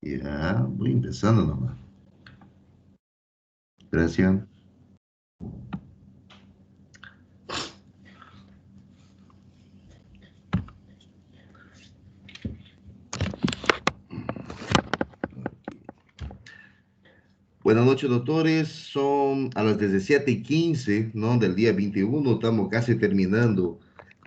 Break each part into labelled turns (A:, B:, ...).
A: Ya, voy empezando nomás. Gracias. Buenas noches, doctores. Son a las 17:15, ¿no? Del día 21. Estamos casi terminando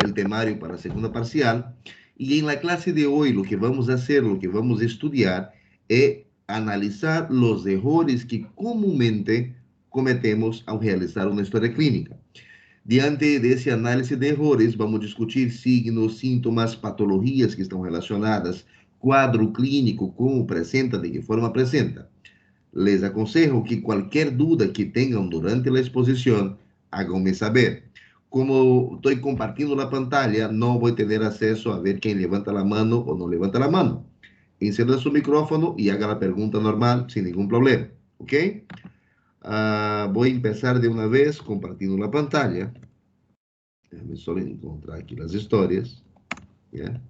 A: el temario para la segunda parcial. Y en la clase de hoy lo que vamos a hacer, lo que vamos a estudiar es analizar los errores que comúnmente cometemos al realizar una historia clínica. Diante desse análisis de errores, vamos discutir signos, síntomas, patologias que estão relacionadas, quadro clínico, como apresenta, de que forma apresenta. Les aconsejo que qualquer dúvida que tenham durante a exposição, háganme saber. Como estou compartilhando a pantalla, não vou ter acesso a ver quem levanta a mão ou não levanta a mão. Encenda seu micrófono e haga a pergunta normal, sem nenhum problema, ok? Vou começar de uma vez compartilhando a pantalla. Déjame solo encontrar aquí las historias, ¿ya?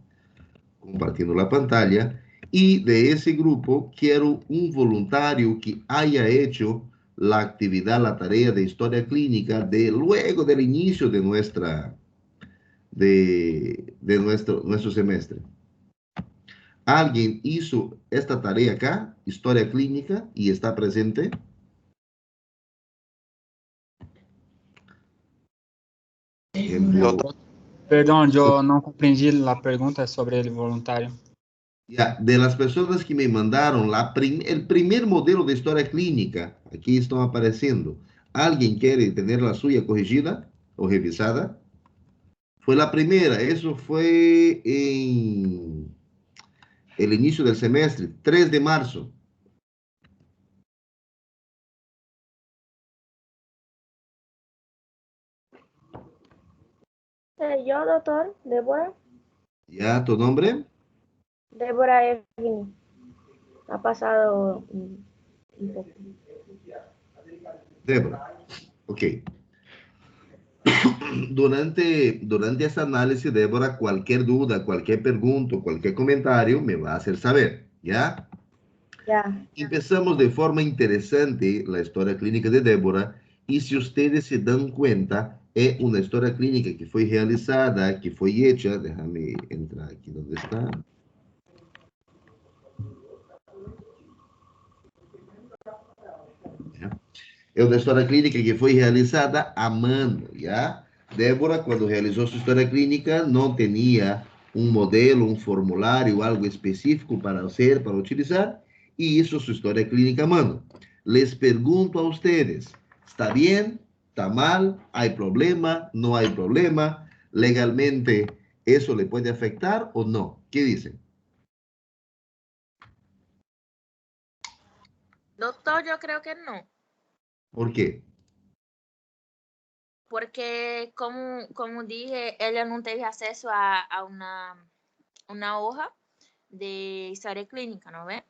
A: Compartiendo la pantalla. Y de ese grupo quiero un voluntario que haya hecho la actividad, la tarea de historia clínica de luego del inicio de nuestro semestre. ¿Alguien hizo esta tarea acá, historia clínica, y está presente? Ejemplo,
B: Doutor, perdão, eu não compreendi a pergunta sobre ele voluntário.
A: ya, de las personas que me mandaron el primer modelo de historia clínica, aquí están apareciendo. ¿Alguien quiere tener la suya corregida o revisada? Fue la primera, eso fue en el inicio del semestre, 3 de marzo.
C: Yo, doctor, Débora.
A: ¿Ya? ¿Tu nombre?
C: Débora Evgeny. Ha pasado un poco.
A: Débora. Ok. Durante ese análisis, Débora, cualquier duda, cualquier pregunta, cualquier comentario, me va a hacer saber, ¿ya?
C: Ya.
A: Empezamos de forma interesante la historia clínica de Débora y si ustedes se dan cuenta, es una historia clínica que fue realizada, que fue hecha, déjame entrar aquí donde está. ¿Ya? Es una historia clínica que fue realizada a mano, ¿ya? Débora, cuando realizó su historia clínica, no tenía un modelo, un formulario, algo específico para hacer, para utilizar, y hizo su historia clínica a mano. Les pregunto a ustedes, ¿está bien? ¿Está mal? ¿Hay problema? ¿No hay problema? ¿Legalmente eso le puede afectar o no? ¿Qué dicen?
D: Doctor, yo creo que no.
A: ¿Por qué?
D: Porque, como dije, ela não teve acesso a uma hoja de história clínica, ¿no ve?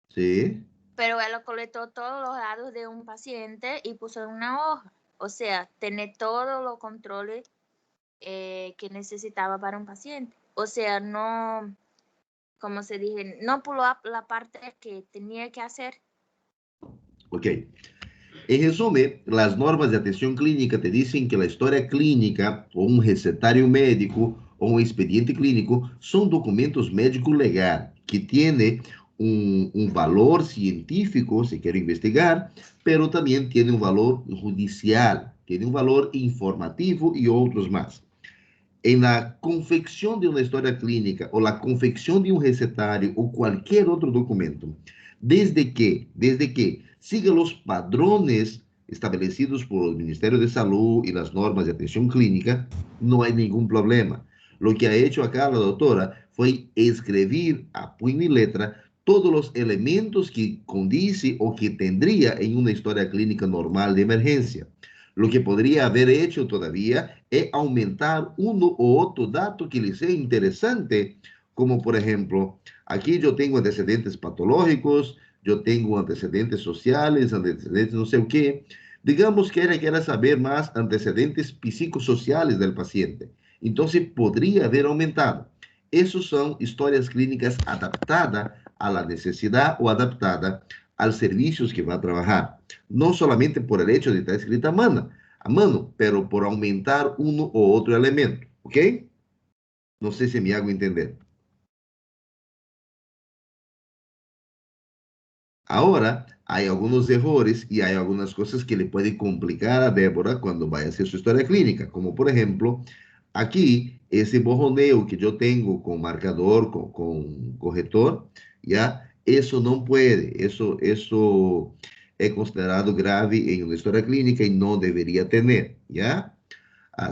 A: Sí.
D: Pero ela colectó todos los datos de un paciente y puso en una hoja. O sea, tiene todos los controles que necesitaba para un paciente. O sea, no, como se dije, no puló la parte que tenía que hacer.
A: Ok. En resumen, las normas de atención clínica te dicen que la historia clínica o un recetario médico o un expediente clínico son documentos médicos legales que tienen un valor científico, si quiere investigar, pero también tiene un valor judicial, tiene un valor informativo y otros más. En la confección de una historia clínica o la confección de un recetario o cualquier otro documento, desde que siga los padrones establecidos por el Ministerio de Salud y las normas de atención clínica, no hay ningún problema. Lo que ha hecho acá la doctora fue escribir a puño y letra todos los elementos que condice o que tendría en una historia clínica normal de emergencia. Lo que podría haber hecho todavía es aumentar uno u otro dato que le sea interesante, como por ejemplo, aquí yo tengo antecedentes patológicos, yo tengo antecedentes sociales, antecedentes no sé qué. Digamos que ella quiera saber más antecedentes psicosociales del paciente. Entonces podría haber aumentado. Esas son historias clínicas adaptadas a la necesidad o adaptada al servicios que va a trabajar. No solamente por el hecho de estar escrita a mano, pero por aumentar uno o otro elemento, ¿ok? No sé si me hago entender. Ahora, hay algunos errores y hay algunas cosas que le pueden complicar a Débora cuando vaya a hacer su historia clínica, como por ejemplo, aquí, ese borroneo que yo tengo con marcador, con corrector, ¿ya? Eso no puede, eso es considerado grave en una historia clínica y no debería tener, ¿ya?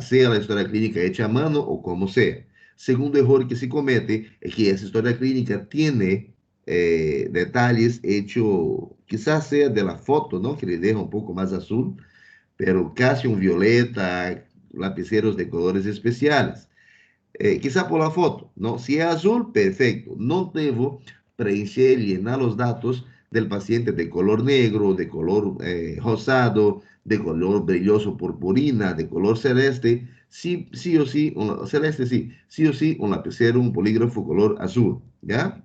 A: Sea la historia clínica hecha a mano o como sea. Segundo error que se comete es que esa historia clínica tiene detalles hechos, quizás sea de la foto, ¿no? Que le deja un poco más azul, pero casi un violeta, lapiceros de colores especiales. Quizá por la foto, ¿no? Si es azul, perfecto. No debo preencher, llenar los datos del paciente de color negro, de color rosado, de color brilloso purpurina, de color celeste, sí, sí o sí, celeste sí o sí, un lapicero, un polígrafo color azul, ¿ya?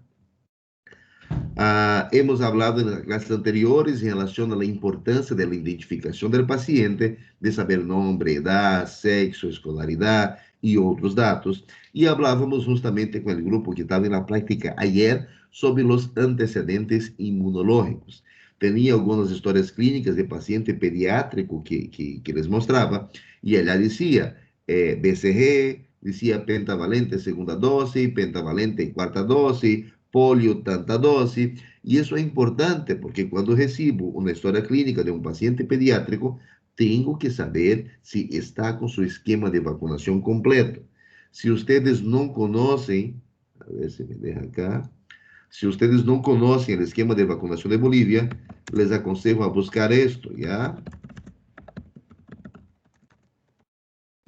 A: Hemos hablado en las clases anteriores en relación a la importancia de la identificación del paciente, de saber nombre, edad, sexo, escolaridad y otros datos. Y hablábamos justamente con el grupo que estaba en la práctica ayer sobre los antecedentes inmunológicos. Tenía algunas historias clínicas de paciente pediátrico que les mostraba y ella decía BCG, decía pentavalente segunda dosis, pentavalente cuarta dosis, polio, tanta dosis, y eso es importante porque cuando recibo una historia clínica de un paciente pediátrico, tengo que saber si está con su esquema de vacunación completo. Si ustedes no conocen, a ver si me deja acá, si ustedes no conocen el esquema de vacunación de Bolivia, les aconsejo a buscar esto, ¿ya?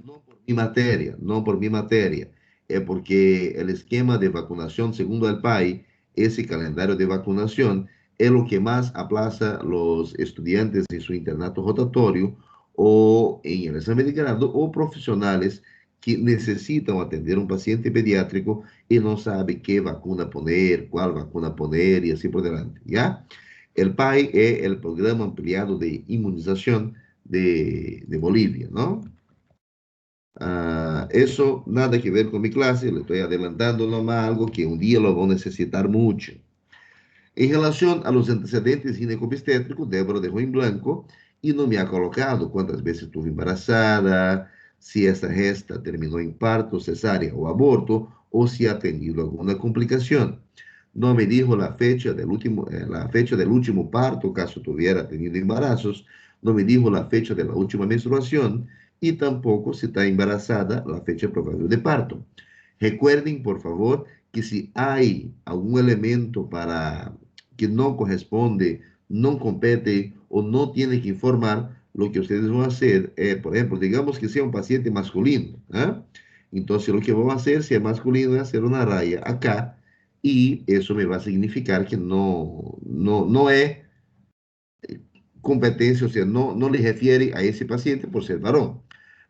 A: No por mi materia, no por mi materia, es porque el esquema de vacunación, segundo el PAI, ese calendario de vacunación es lo que más aplaza los estudiantes en su internato rotatorio o en el examen de grado o profesionales que necesitan atender un paciente pediátrico y no sabe qué vacuna poner, cuál vacuna poner y así por delante, ¿ya? El PAI es el Programa Ampliado de Inmunización de Bolivia, ¿no? Eso nada que ver con mi clase, le estoy adelantando nomás algo que un día lo voy a necesitar mucho. En relación a los antecedentes ginecobstétricos, Débora dejó en blanco y no me ha colocado cuántas veces estuve embarazada, si esa gesta terminó en parto, cesárea o aborto, o si ha tenido alguna complicación. No me dijo la fecha del último parto, caso tuviera tenido embarazos. No me dijo la fecha de la última menstruación y tampoco si está embarazada la fecha probable de parto. Recuerden, por favor, que si hay algún elemento para que no corresponde, no compete o no tiene que informar, lo que ustedes van a hacer, por ejemplo, digamos que sea un paciente masculino, ¿eh? Entonces lo que vamos a hacer, si es masculino, es hacer una raya acá y eso me va a significar que no es competencia, o sea, no le refiere a ese paciente por ser varón.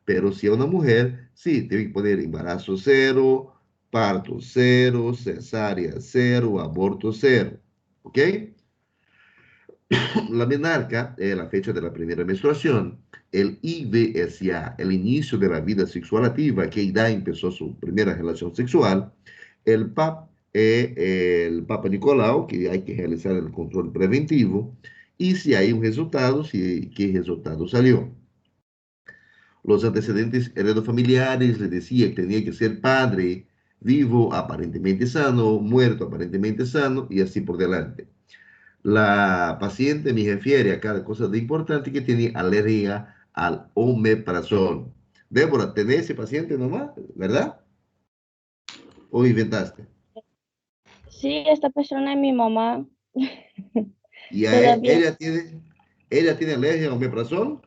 A: Pero si es una mujer, sí, tiene que poner embarazo cero, parto cero, cesárea cero, aborto cero. ¿Ok? La menarca es la fecha de la primera menstruación. El IVSA, el inicio de la vida sexual activa, que edad empezó su primera relación sexual. El PAP es el Papa Nicolau, que hay que realizar el control preventivo. Y si hay un resultado, si qué resultado salió. Los antecedentes heredofamiliares, le decía que tenía que ser padre, vivo, aparentemente sano, muerto, aparentemente sano, y así por delante. La paciente me refiere a cada cosa de importante que tiene alergia al omeprazol. Débora, ¿tenés ese paciente nomás, verdad? ¿O inventaste?
C: Sí, esta persona es mi mamá.
A: ¿Y
C: Todavía.
A: ella tiene alergia al omeprazol?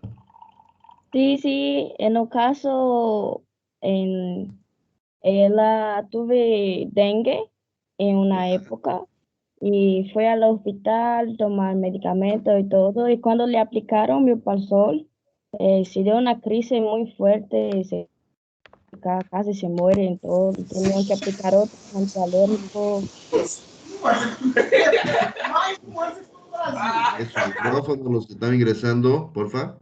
C: Sí, sí, en un caso, en, ella tuve dengue en una época y fue al hospital tomar medicamentos y todo. Y cuando le aplicaron mioprazol, se dio una crisis muy fuerte, casi se muere en todo. Tenían que aplicar otro antialérgico
A: Eso, micrófono, los que están ingresando, porfa.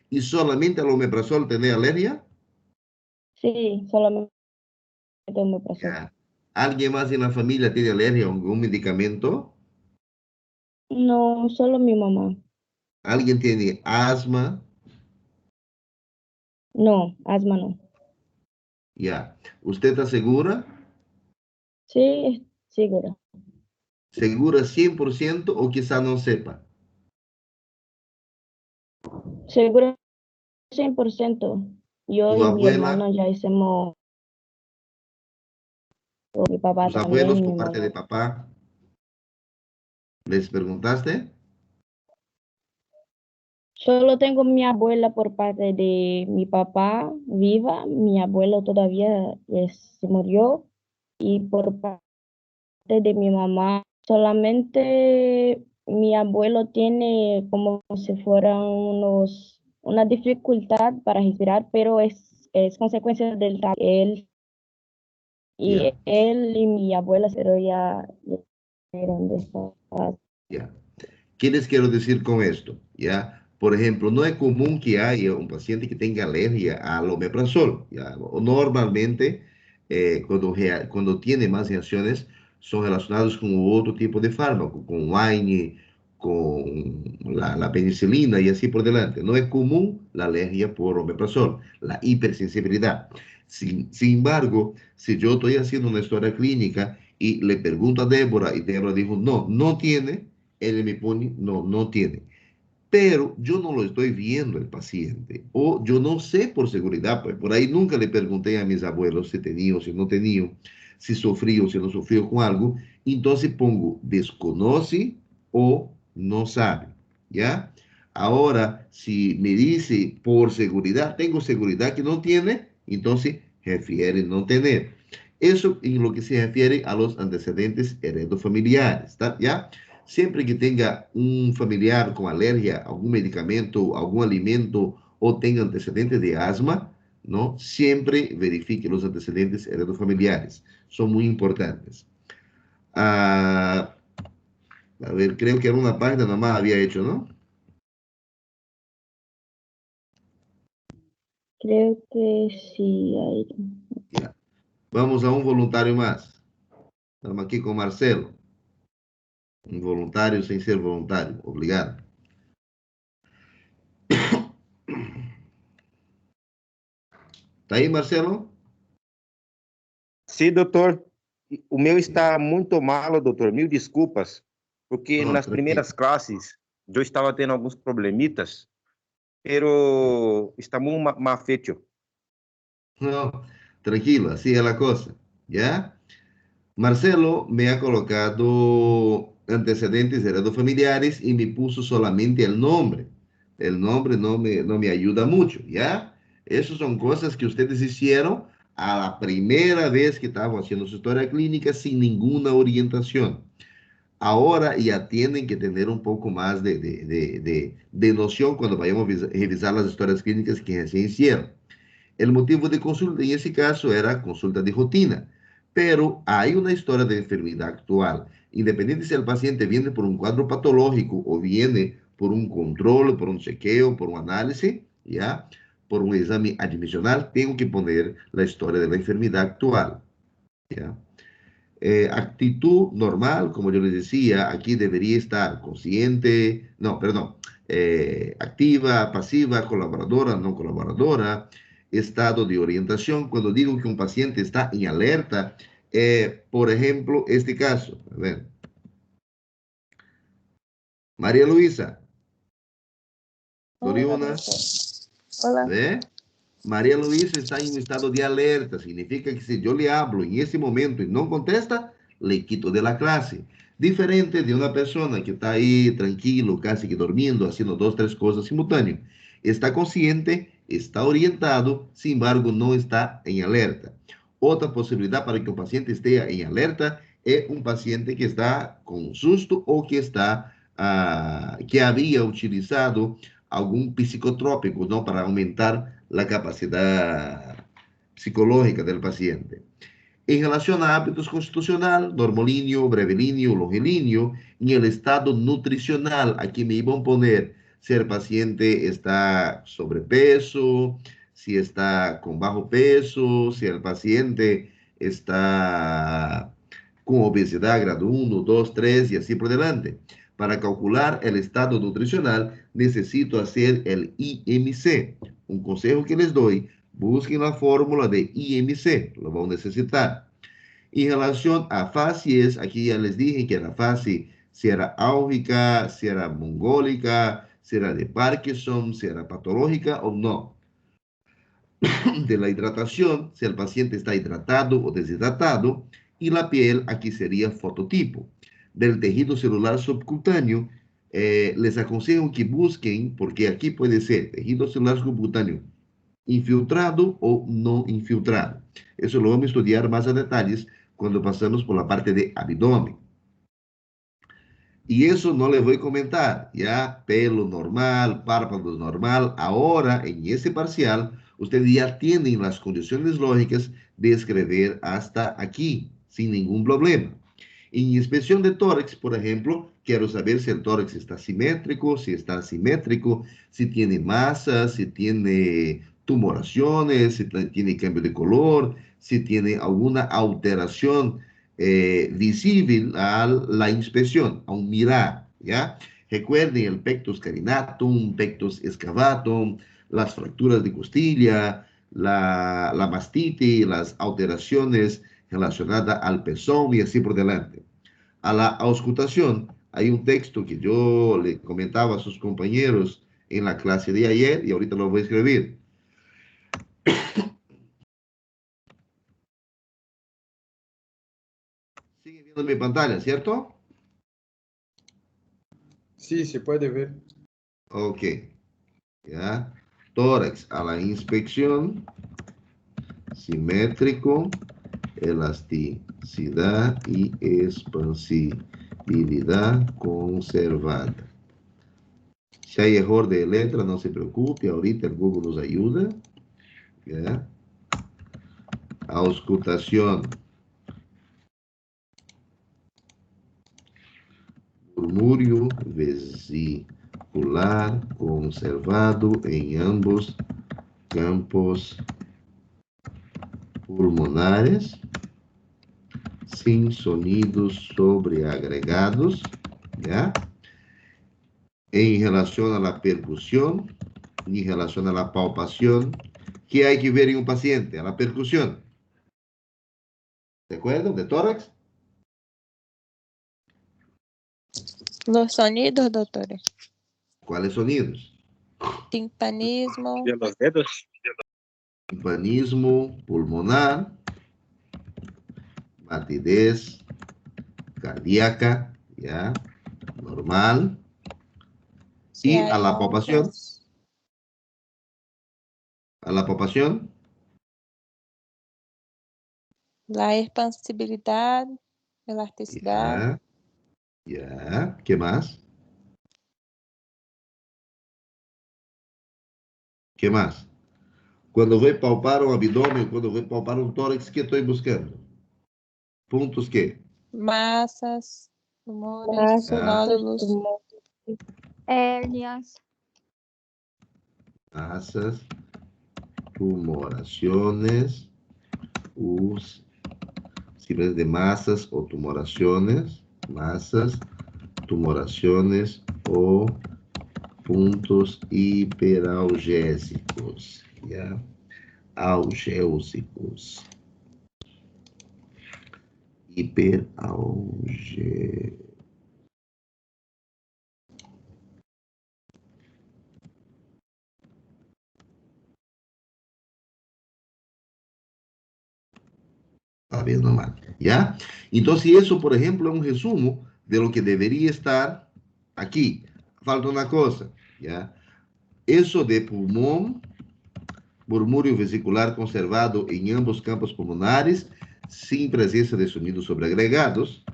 A: ¿Y solamente al omeprazol tiene alergia?
C: Sí, solamente omeprazol.
A: Ya. ¿Alguien más en la familia tiene alergia a algún medicamento?
C: No, solo mi mamá.
A: ¿Alguien tiene asma?
C: No, asma no.
A: Ya. ¿Usted está segura?
C: Sí, segura.
A: ¿Segura 100% o quizá no sepa?
C: Segura 100%. Yo
A: ¿Tu
C: y mi
A: abuela,
C: hermano ya hicimos, o mi papá
A: tus
C: también
A: abuelos
C: y mi
A: por parte de
C: mamá.
A: papá, les preguntaste?
C: Solo tengo mi abuela por parte de mi papá viva, mi abuelo todavía se murió y por parte de mi mamá solamente mi abuelo tiene como si fueran una dificultad para respirar, pero es consecuencia del él
A: Ya,
C: él y mi abuela, pero ya eran de esta edad.
A: ya. ¿Qué les quiero decir con esto? ¿Ya? Por ejemplo, no es común que haya un paciente que tenga alergia al omeprazol. ¿Ya? O normalmente, cuando tiene más reacciones, son relacionados con otro tipo de fármaco, con wine, con la penicilina y así por delante. No es común la alergia por omeprazol, la hipersensibilidad. Sin embargo, si yo estoy haciendo una historia clínica y le pregunto a Débora y Débora dijo, no, no tiene, él me pone, no, no tiene. Pero yo no lo estoy viendo el paciente. O yo no sé por seguridad, pues por ahí nunca le pregunté a mis abuelos si tenía o si no tenía, si sufrió o si no sufrió con algo. Entonces pongo desconoce o no sabe. ¿Ya? Ahora, si me dice por seguridad, tengo seguridad que no tiene, entonces refiere no tener. Eso en lo que se refiere a los antecedentes heredofamiliares, ¿está? ¿Ya? Siempre que tenga un familiar con alergia a algún medicamento, algún alimento o tenga antecedentes de asma, ¿no? Siempre verifique los antecedentes heredofamiliares. Son muy importantes. Ah, a ver, creo que era una página nomás había hecho, ¿no?
C: Creo que sí.
A: Ya. Vamos a un voluntario más. Estamos aquí con Marcelo. Un voluntario sin ser voluntario, obligado. ¿Está aí, Marcelo?
E: Sim, doutor. O meu está muito malo, doutor. Mil desculpas, porque
A: No,
E: nas
A: tranquilo.
E: primeiras classes eu estava tendo alguns problemitas, pero está muito mal feito.
A: No, tranquilo, así es la cosa. ¿Ya? Marcelo me ha colocado antecedentes heredofamiliares y me puso solamente el nombre. El nombre no me ayuda mucho, ¿ya? Esas son cosas que ustedes hicieron a la primera vez que estaban haciendo su historia clínica sin ninguna orientación. Ahora ya tienen que tener un poco más de noción cuando vayamos a revisar las historias clínicas que recién hicieron. El motivo de consulta en ese caso era consulta de rutina, pero hay una historia de enfermedad actual. Independiente si el paciente viene por un cuadro patológico o viene por un control, por un chequeo, por un análisis, ¿ya? Por un examen admisional, tengo que poner la historia de la enfermedad actual, ¿ya? Actitud normal, como yo les decía, aquí debería estar consciente, no, perdón, activa, pasiva, colaboradora, no colaboradora, estado de orientación. Cuando digo que un paciente está en alerta, por ejemplo, este caso, a ver, María Luisa,
C: Hola,
A: Doriuna,
C: doctor. Hola.
A: ¿ve? María Luisa está en un estado de alerta. Significa que si yo le hablo en ese momento y no contesta, le quito de la clase. Diferente de una persona que está ahí tranquilo, casi que durmiendo, haciendo dos, tres cosas simultáneas. Está consciente, está orientado, sin embargo, no está en alerta. Otra posibilidad para que un paciente esté en alerta es un paciente que está con susto o que está, que había utilizado algún psicotrópico, ¿no? Para aumentar la capacidad psicológica del paciente. En relación a hábitos constitucional, normolíneo, brevilíneo, longilíneo, en el estado nutricional, aquí me iban a poner si el paciente está sobrepeso, si está con bajo peso, si el paciente está con obesidad grado 1, 2, 3 y así por delante. Para calcular el estado nutricional, necesito hacer el IMC. Un consejo que les doy, busquen la fórmula de IMC, lo van a necesitar. En relación a fases, aquí ya les dije que la fase si era álgica, si era mongólica, si era de Parkinson, si era patológica o no. De la hidratación, si el paciente está hidratado o deshidratado, y la piel, aquí sería fototipo. Del tejido celular subcutáneo, les aconsejo que busquen, porque aquí puede ser tejido celular subcutáneo infiltrado o no infiltrado. Eso lo vamos a estudiar más a detalles cuando pasamos por la parte de abdomen. Y eso no les voy a comentar, ya pelo normal, párpados normal. Ahora, en ese parcial, ustedes ya tienen las condiciones lógicas de escribir hasta aquí, sin ningún problema. En inspección de tórax, por ejemplo, quiero saber si el tórax está simétrico, si está asimétrico, si tiene masa, si tiene tumoraciones, si tiene cambio de color, si tiene alguna alteración visible a la inspección, a un mirar, ¿ya? Recuerden el pectus carinatum, pectus excavatum, las fracturas de costilla, la mastitis, las alteraciones relacionadas al pezón y así por delante. A la auscultación, hay un texto que yo le comentaba a sus compañeros en la clase de ayer y ahorita lo voy a escribir. Sigue viendo mi pantalla, ¿cierto?
B: Sí, se puede ver.
A: Ok. ¿Ya? Tórax a la inspección, simétrico, elasticidad y expansibilidad conservada. Si hay error de letra, no se preocupe, ahorita el Google nos ayuda. ¿Ya? Auscultación. Murmúrio vesicular conservado en ambos campos pulmonares, sin sonidos sobreagregados, ¿ya? En relación a la percusión, en relación a la palpación, ¿qué hay que ver en un paciente? A la percusión. ¿De acuerdo? ¿De tórax?
F: Los sonidos, doctores.
A: ¿Cuáles sonidos?
F: Timpanismo,
E: De los dedos.
A: Timpanismo pulmonar, batidez cardíaca, ¿ya? Normal.
F: si
A: Y
F: hay
A: a la palpación.
F: hongos,
A: A la palpación.
F: la expansibilidad, elasticidad,
A: Ya. ¿Qué más? ¿Qué más? Cuando voy a palpar un abdomen, cuando voy a palpar un tórax, ¿qué estoy buscando? Puntos ¿qué?
F: masas, tumores,
C: Vasos,
F: nódulos,
C: tumores, hernias,
A: Masas, tumoraciones, siglas de masas o tumoraciones, masas, tumoraciones o puntos hiperalgésicos, ¿ya? Algésicos. Hiperalgésicos. Está viendo mal, ¿ya? Entonces, eso, por ejemplo, es un resumo de lo que debería estar aquí. Falta una cosa, ¿ya? Eso de pulmón, murmúrio vesicular conservado en ambos campos pulmonares, sin presencia de sonidos sobreagregados,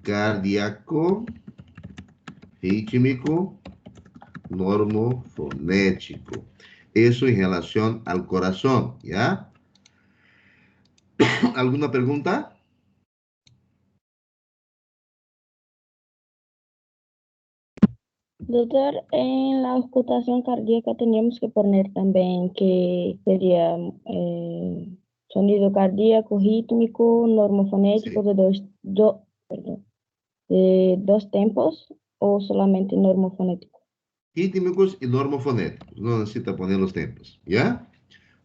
A: cardíaco, rítmico, normofonético. Eso en relación al corazón, ¿ya? ¿Alguna pregunta?
C: Doctor, en la auscultación cardíaca teníamos que poner también que sería sonido cardíaco, rítmico, normofonético
A: Sí.
C: perdón, de dos tempos o solamente normofonético.
A: Rítmicos y normofonéticos. No necesita poner los tempos, ¿ya?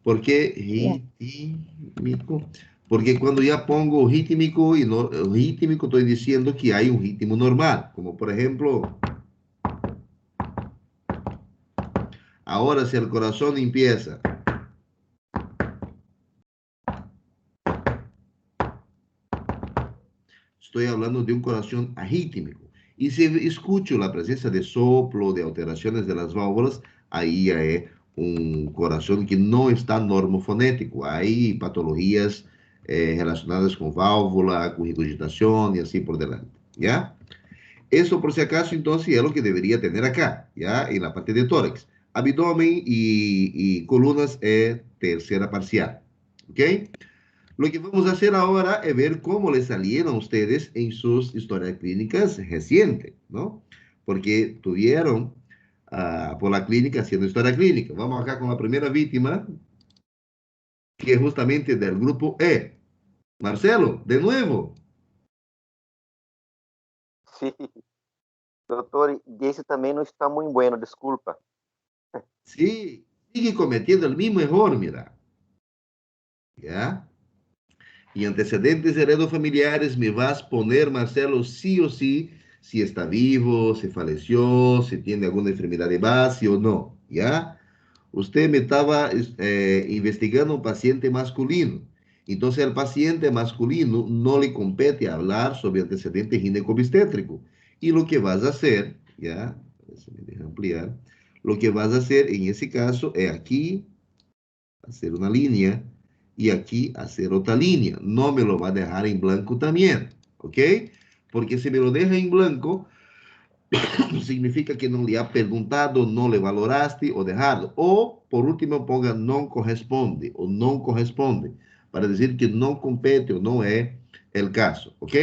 A: ¿Por qué
C: Ya.
A: rítmico? Porque cuando ya pongo rítmico y no, rítmico, estoy diciendo que hay un ritmo normal. Como por ejemplo, ahora si el corazón empieza, estoy hablando de un corazón arrítmico. Y si escucho la presencia de soplo, de alteraciones de las válvulas, ahí ya es un corazón que no está normofonético. Hay patologías relacionadas con válvula, con regurgitación y así por delante. ¿Ya? Eso por si acaso, entonces, es lo que debería tener acá, ¿ya? En la parte de tórax. Abdomen y columnas es tercera parcial. ¿Ok? Lo que vamos a hacer ahora es ver cómo les salieron a ustedes en sus historias clínicas recientes, ¿no? Porque tuvieron por la clínica haciendo historia clínica. Vamos acá con la primera víctima, que es justamente del grupo E. Marcelo, de nuevo.
E: Sí, doutor, e esse também não está muito bueno, desculpa.
A: Sí, sigue cometiendo el mismo error, mira. ¿Ya? Y antecedentes heredofamiliares me vas a poner, Marcelo, sí o sí, si está vivo, si falleció, si tiene alguna enfermedad de base o no, ¿ya? Usted me estaba investigando un paciente masculino. Entonces, el paciente masculino no le compete hablar sobre antecedente ginecobstétrico. Y lo que vas a hacer, ¿ya? A ver si me deja ampliar. Lo que vas a hacer en ese caso es aquí hacer una línea y aquí hacer otra línea. No me lo va a dejar en blanco también, ¿ok? Porque si me lo deja en blanco, significa que no le ha preguntado, no le valoraste o dejado. O, por último, ponga no corresponde o no corresponde, para decir que no compete o no es el caso, ¿ok?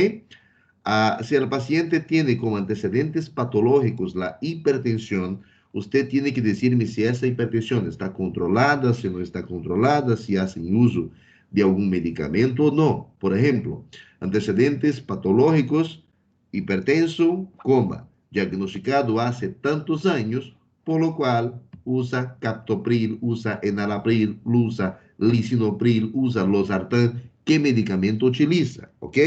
A: Si el paciente tiene como antecedentes patológicos la hipertensión, usted tiene que decirme si esa hipertensión está controlada, si no está controlada, si hacen uso de algún medicamento o no. Por ejemplo, antecedentes patológicos, hipertenso, coma, diagnosticado hace tantos años, por lo cual usa captopril, usa enalapril, usa lisinopril, usa losartán. ¿Qué medicamento utiliza? ¿Ok?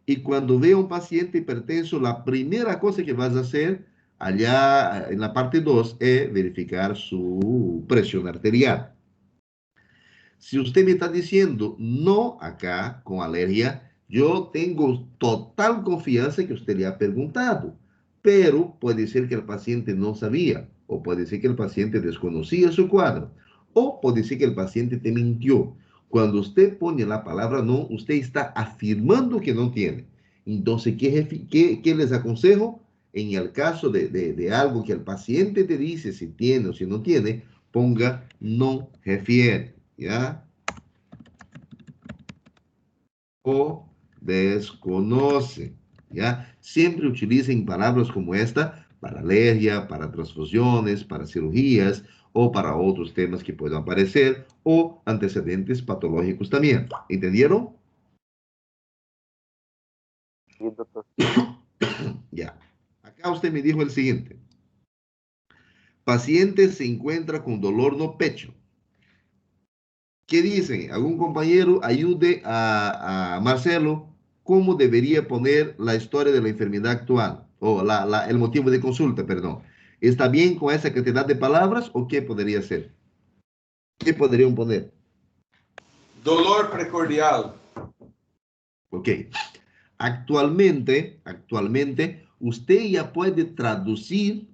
A: Y cuando vea un paciente hipertenso, la primera cosa que vas a hacer allá en la parte 2 es verificar su presión arterial. Si usted me está diciendo no acá con alergia, yo tengo total confianza que usted le ha preguntado, pero puede ser que el paciente no sabía, o puede ser que el paciente desconocía su cuadro, o puede ser que el paciente te mintió. Cuando usted pone la palabra no, usted está afirmando que no tiene. Entonces, ¿qué les aconsejo? En el caso de algo que el paciente te dice si tiene o si no tiene, ponga no refiere. ¿Ya? O desconoce, ¿ya? Siempre utilicen palabras como esta para alergia, para transfusiones, para cirugías o para otros temas que puedan aparecer o antecedentes patológicos también. ¿Entendieron?
E: Sim, doutor.
A: Ya. Acá usted me dijo el siguiente. Paciente se encuentra con dolor no pecho. ¿Qué dicen? ¿Algún compañero ayude a Marcelo cómo debería poner la historia de la enfermedad actual? O el motivo de consulta, perdón. ¿Está bien con esa cantidad de palabras o qué podría ser? ¿Qué podrían poner?
G: Dolor precordial.
A: Ok. Actualmente, usted ya puede traducir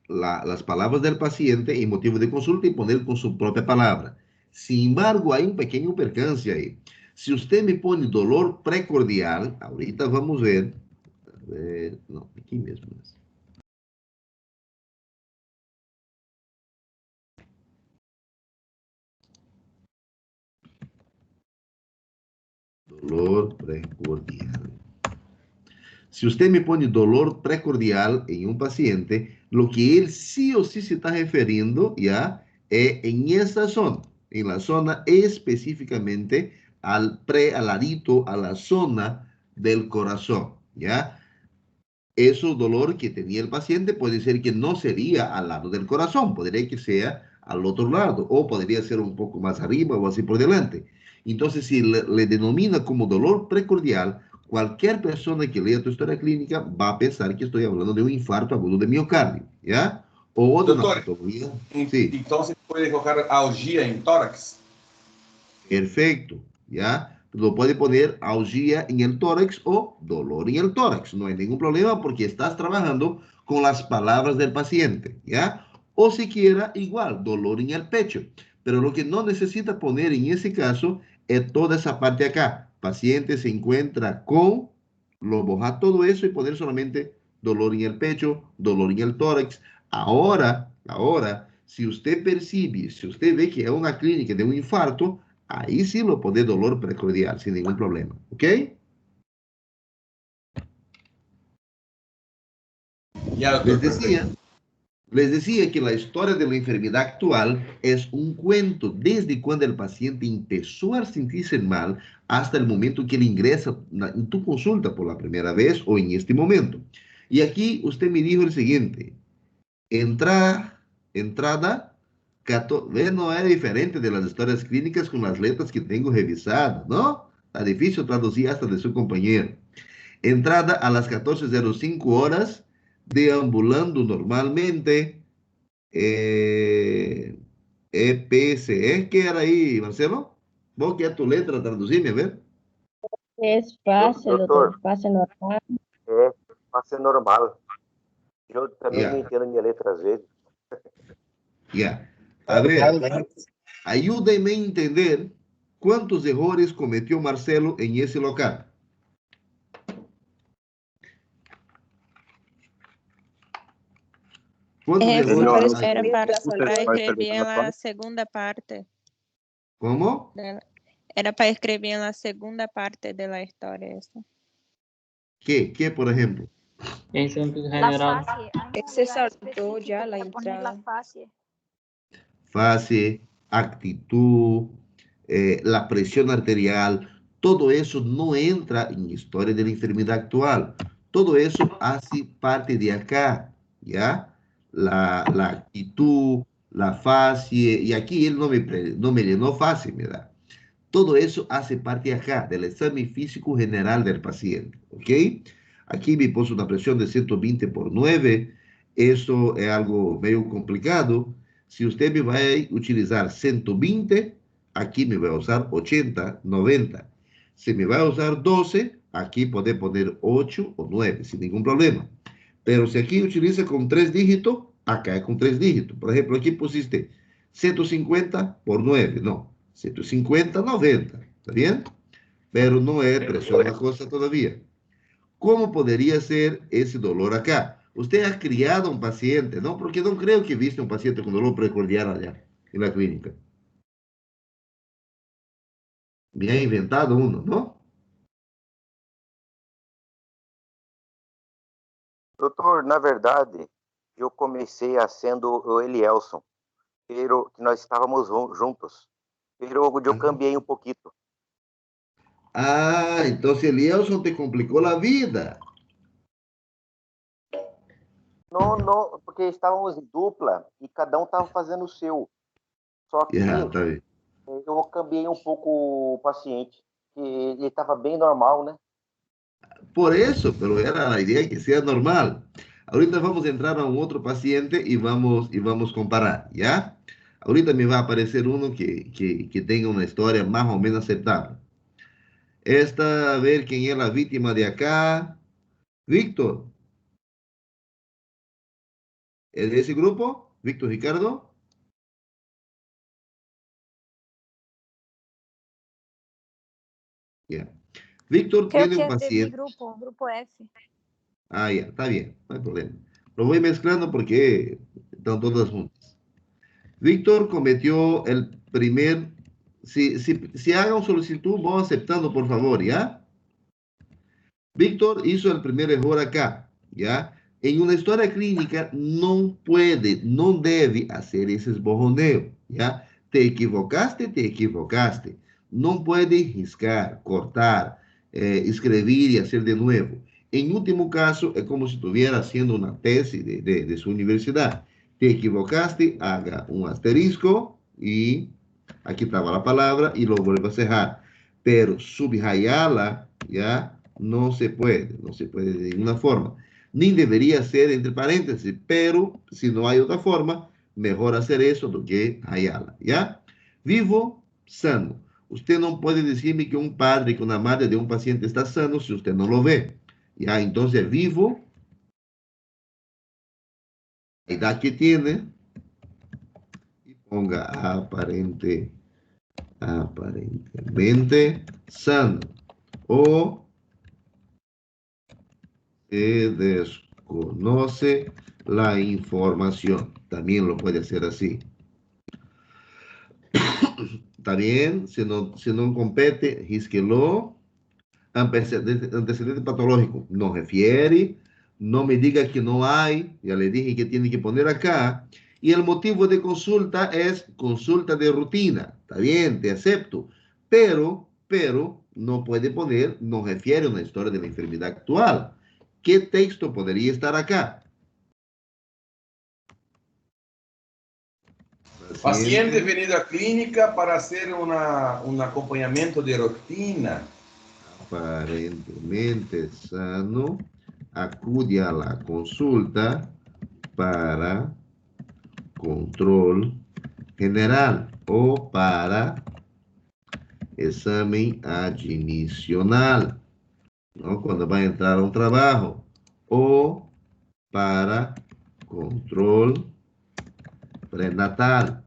A: las palabras del paciente en motivo de consulta y poner con su propia palabra. Sin embargo, hay un pequeño percance ahí. Si usted me pone dolor precordial, ahorita vamos a ver, no, aquí mismo es. Dolor precordial. Si usted me pone dolor precordial en un paciente, lo que él sí o sí se está refiriendo ya es en esa zona, en la zona específicamente al ladito, a la zona del corazón, ¿ya? Ese dolor que tenía el paciente puede ser que no sería al lado del corazón, podría que sea al otro lado, o podría ser un poco más arriba o así por delante. Entonces, si le denomina como dolor precordial, cualquier persona que lea tu historia clínica va a pensar que estoy hablando de un infarto agudo de miocardio, ¿ya? O de una
G: Doutor,
A: patología. Sí,
G: então você pode colocar algia em tórax?
A: perfecto, ¿ya? Lo puede poner algia en el tórax o dolor en el tórax. No hay ningún problema porque estás trabajando con las palabras del paciente, ¿ya? O siquiera igual, dolor en el pecho. Pero lo que no necesita poner en ese caso es toda esa parte acá. Paciente se encuentra con, lo boja todo eso y poner solamente dolor en el pecho, dolor en el tórax. Ahora, si usted percibe, si usted ve que es una clínica de un infarto, ahí sí lo pone dolor precordial sin ningún problema, ¿ok?
G: Ya, doutor, perfeito.
A: Les decía que la historia de la enfermedad actual es un cuento desde cuando el paciente empezó a sentirse mal hasta el momento que él ingresa en tu consulta por la primera vez o en este momento. Y aquí usted me dijo el siguiente, entrada, no es diferente de las historias clínicas con las letras que tengo revisadas, ¿no? Está difícil traducir hasta de su compañero. Entrada a las 14:05 horas, deambulando normalmente. EPSE, ¿qué era ahí, Marcelo? ¿Vos qué es tu letra? Traducime, a ver.
C: Es fácil,
E: Doutor,
C: doutor, fácil normal.
E: vai ser normal. Eu também não
A: Ya,
E: entendo minha letra às vezes.
A: ya. A ver, ayúdeme a entender cuántos errores cometió Marcelo en ese local. ¿Cuántos errores hay?
F: Era para
E: Usted
F: escrever
E: perguntando
F: na segunda parte.
A: ¿Cómo?
F: Era para escrever na segunda parte da história essa.
A: ¿Qué, por ejemplo?
B: Ejemplo
H: La
B: general.
H: fase. Hay un
F: Ese
H: lugar
F: saltó
H: específico
F: ya la
H: para poner la
F: entrada.
H: fase.
A: Fase, actitud, la presión arterial, todo eso no entra en historia de la enfermedad actual. Todo eso hace parte de acá, ¿ya? La actitud, la fase, y aquí él no me llenó fase, ¿verdad? Todo eso hace parte acá del examen físico general del paciente, ¿ok? Aquí me puso una presión de 120/9. Eso es algo medio complicado. Si usted me va a utilizar 120, aquí me va a usar 80, 90. Si me va a usar 12, aquí puede poner 8 o 9, sin ningún problema. Pero si aquí utiliza con 3 dígitos, acá es con 3 dígitos. Por ejemplo, aquí pusiste 150/9, no. 150, 90, ¿está bien? Pero no es presión la cosa todavía. ¿Cómo podría ser ese dolor acá? Usted ha criado un paciente, ¿no? Porque no creo que viste un paciente con dolor precordial allá en la clínica. Me ha inventado uno, ¿no?
E: Doutor, na verdade, eu comecei sendo o Elielson, pero que nós estávamos juntos. Pero eu cambiei um pouquinho.
A: Ah, entonces Elielson te complicó la vida.
E: Não, porque estávamos em dupla e cada um estava fazendo o seu. Só que
A: Ya, está bien.
E: eu cambiei um pouco o paciente, que ele estava bem normal, né?
A: Por eso, pero era la idea que sea normal. Ahorita vamos a entrar a un otro paciente y vamos a comparar, ¿ya? Ahorita me va a aparecer uno que tenga una historia más o menos aceptable. Esta, a ver quién es la víctima de acá. Víctor. ¿Es de ese grupo? Víctor Ricardo. Ya. Víctor
H: Creo
A: tiene
H: que
A: un
H: es de mi
A: paciente.
H: grupo F.
A: Ah, ya, está bien, no hay problema. Lo voy mezclando porque están todas juntas. Víctor cometió el primer si hagan solicitud, vão aceptando, por favor, ¿ya? Víctor hizo el primer error acá, ¿ya? En una historia clínica no puede, no debe hacer ese esborroneo, ¿ya? Te equivocaste. No puede riscar, cortar, escribir y hacer de nuevo. En último caso, es como si estuviera haciendo una tesis de su universidad. Te equivocaste, haga un asterisco y aquí estaba la palabra y lo vuelve a cerrar. Pero subrayarla, ¿ya? No se puede de ninguna forma. Ni debería ser entre paréntesis, pero si no hay otra forma, mejor hacer eso do que rayarla, ¿ya? Vivo, sano. Usted no puede decirme que un padre, que una madre de un paciente está sano si usted no lo ve, ¿ya? Entonces, vivo, la edad que tiene, y ponga aparentemente sano, o se desconoce la información. También lo puede hacer así. También, si no compete, risquelo. Antecedente patológico. No refiere. No me diga que no hay. Ya le dije que tiene que poner acá. Y el motivo de consulta es consulta de rutina. Está bien, te acepto. Pero no puede poner, no refiere a una historia de la enfermedad actual. ¿Qué texto podría estar acá?
G: Paciente venido a clínica para hacer un acompañamiento de rutina.
A: Aparentemente sano, acude a la consulta para control general o para examen admisional, ¿no? Cuando va a entrar a un trabajo, o para control prenatal.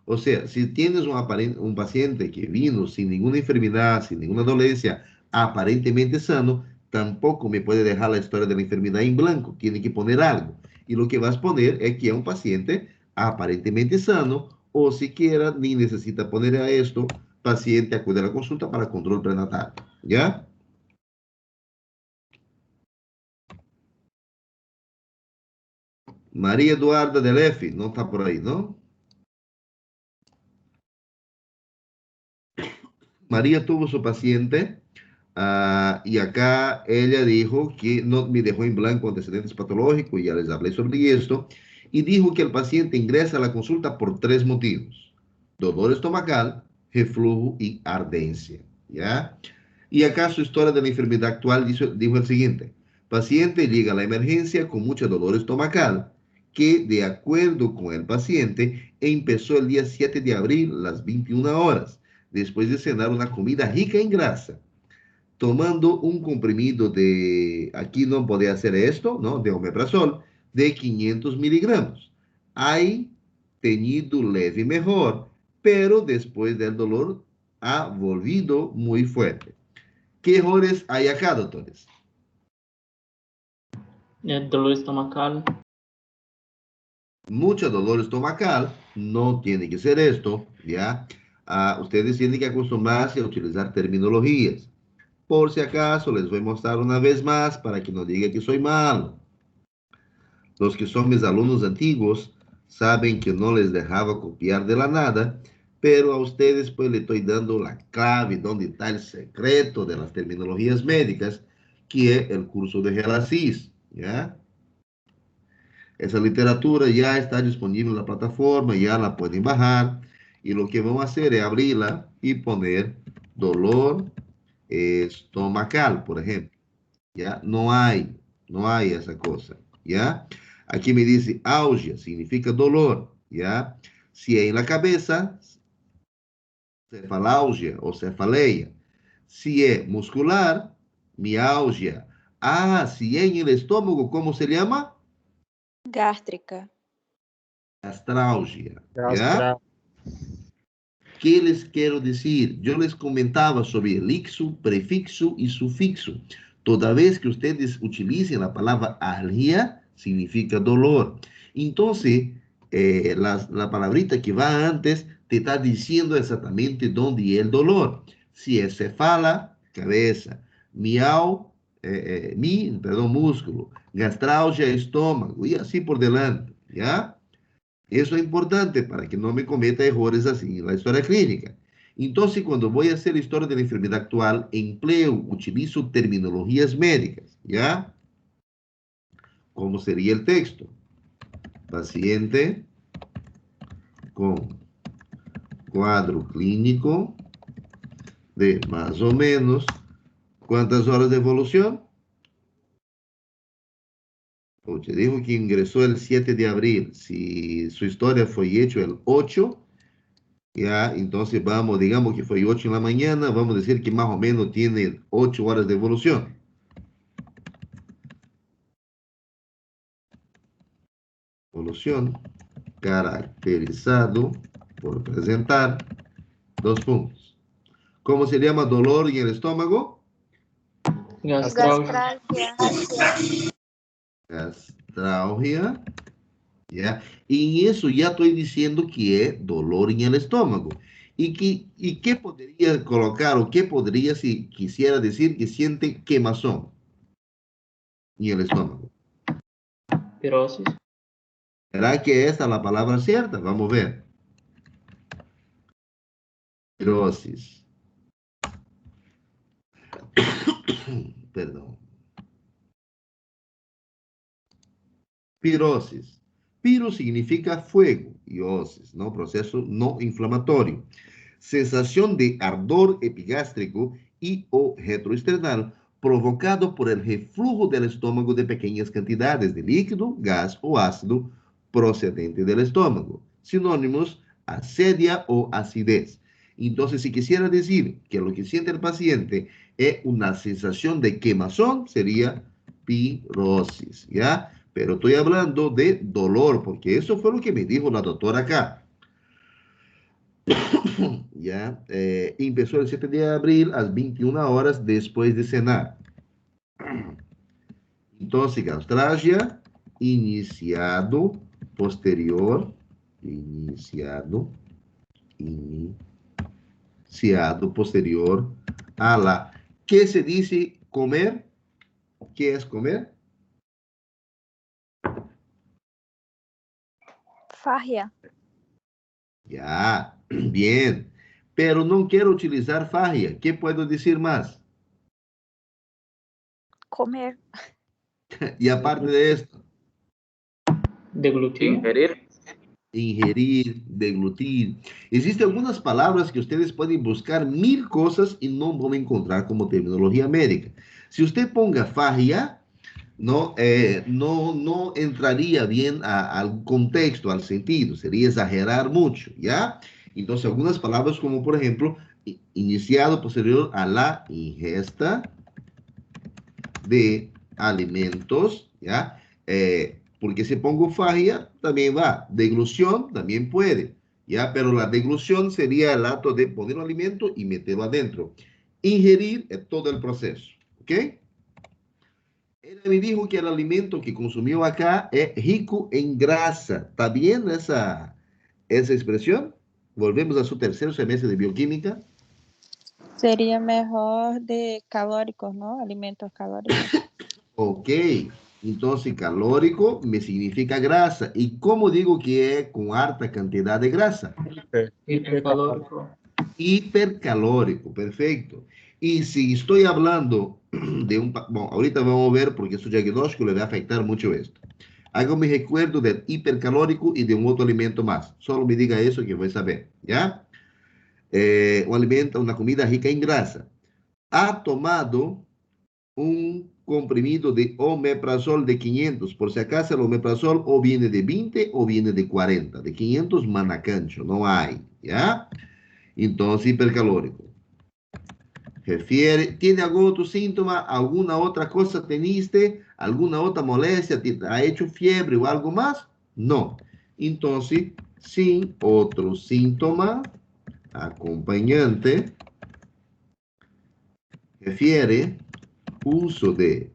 A: O sea, si tienes un paciente que vino sin ninguna enfermedad, sin ninguna dolencia, aparentemente sano, tampoco me puede dejar la historia de la enfermedad en blanco. Tiene que poner algo. Y lo que vas a poner es que es un paciente aparentemente sano, o siquiera ni necesita poner a esto, paciente acude a la consulta para control prenatal. ¿Ya? María Eduarda del F, no está por ahí, ¿no? María tuvo su paciente y acá ella dijo que no me dejó en blanco antecedentes patológicos, y ya les hablé sobre esto, y dijo que el paciente ingresa a la consulta por 3 motivos: dolor estomacal, reflujo y ardencia, ¿ya? Y acá su historia de la enfermedad actual dijo el siguiente: paciente llega a la emergencia con mucho dolor estomacal, que de acuerdo con el paciente empezó el día 7 de abril, las 21 horas, después de cenar una comida rica en grasa, tomando un comprimido aquí no podía hacer esto, ¿no? De omeprazol, de 500 miligramos. Hay tenido leve mejor, pero después del dolor ha volvido muy fuerte. ¿Qué errores hay acá, doctores?
B: Dolor estomacal.
A: Mucho dolor estomacal, no tiene que ser esto, ¿ya? Ustedes tienen que acostumbrarse a utilizar terminologías. Por si acaso, les voy a mostrar una vez más para que no diga que soy malo. Los que son mis alumnos antiguos saben que no les dejaba copiar de la nada, pero a ustedes pues le estoy dando la clave, donde está el secreto de las terminologías médicas, que es el curso de Gelasis, ¿ya? Esa literatura ya está disponible en la plataforma, ya la pueden bajar, y lo que vamos a hacer es abrirla y poner dolor estomacal, por ejemplo. ¿Ya? No hay esa cosa, ¿ya? Aquí me dice algia, significa dolor, ¿ya? Si es en la cabeza, cefalalgia o cefaleia. Si es muscular, mialgia. Si es en el estómago, ¿cómo se llama?
F: Gástrica.
A: Gastralgia, ¿ya? ¿Qué les quiero decir? Yo les comentaba sobre el ixo, prefixo y sufixo. Toda vez que ustedes utilicen la palabra algia, significa dolor. Entonces, la palabrita que va antes te está diciendo exactamente dónde es el dolor. Si es cefala, cabeza, músculo, gastralgia, estômago, y así por delante, ¿ya? Eso es importante para que no me cometa errores así en la historia clínica. Entonces, cuando voy a hacer la historia de la enfermedad actual, utilizo terminologías médicas, ¿ya? ¿Cómo sería el texto? Paciente con cuadro clínico de más o menos, ¿cuántas horas de evolución? Te dijo que ingresó el 7 de abril. Si su historia fue hecha el 8, ya, entonces vamos, digamos que fue 8 en la mañana, vamos a decir que más o menos tiene 8 horas de evolución. Evolución caracterizado por presentar 2 puntos. ¿Cómo se llama dolor en el estómago?
F: Gastralgia.
A: Gastralgia. ¿Ya? Y en eso ya estoy diciendo que es dolor en el estómago. ¿Y qué podría colocar o qué podría, si quisiera decir que siente quemazón en el estómago?
B: Pirosis.
A: ¿Será que esta es la palabra cierta? Vamos a ver. Pirosis. Perdón. Pirosis. Piro significa fuego y osis, ¿no? Proceso no inflamatorio. Sensación de ardor epigástrico y o retroesternal provocado por el reflujo del estómago de pequeñas cantidades de líquido, gas o ácido procedente del estómago. Sinónimos, asedia o acidez. Entonces, si quisiera decir que lo que siente el paciente es una sensación de quemazón, sería pirosis, ¿ya? Pero estoy hablando de dolor, porque eso fue lo que me dijo la doctora acá. Ya, empezó el 7 de abril a las 21 horas después de cenar. Entonces, gastralgia, iniciado posterior a la... ¿Qué se dice comer? ¿Qué es comer?
H: Farria.
A: Ya, bien. Pero no quiero utilizar farria. ¿Qué puedo decir más?
H: Comer.
A: Y aparte de esto,
B: Deglutir.
A: ingerir, deglutir. Existen algunas palabras que ustedes pueden buscar 1000 cosas y no van a encontrar como terminología médica. Si usted ponga farria, no entraría bien al contexto, al sentido, sería exagerar mucho, ¿ya? Entonces, algunas palabras como, por ejemplo, iniciado posterior a la ingesta de alimentos, ¿ya? Porque si pongo farria, también va. Deglución también puede, ¿ya? Pero la deglución sería el acto de poner un alimento y meterlo adentro. Ingerir es todo el proceso, ¿ok? Él me dijo que el alimento que consumió acá es rico en grasa. ¿Está bien esa expresión? Volvemos a su tercer semestre de bioquímica.
F: Sería mejor de calóricos, ¿no? Alimentos calóricos.
A: Ok, entonces calórico me significa grasa. ¿Y cómo digo que es con alta cantidad de grasa?
B: Hipercalórico.
A: Hipercalórico, perfecto. Y si estoy hablando de bueno, ahorita vamos a ver porque su diagnóstico le va a afectar mucho esto. Hágame recuerdo del hipercalórico y de un otro alimento más. Solo me diga eso que voy a saber, ¿ya? Un alimento, una comida rica en grasa. Ha tomado un comprimido de omeprazol de 500. Por si acaso, el omeprazol o viene de 20 o viene de 40. De 500, manacancho, no hay, ¿ya? Entonces, hipercalórico. Refiere, ¿tiene algún otro síntoma? ¿Alguna otra cosa teniste? ¿Alguna otra molestia? ¿Ha hecho fiebre o algo más? No. Entonces, sin otro síntoma acompañante, refiere uso de...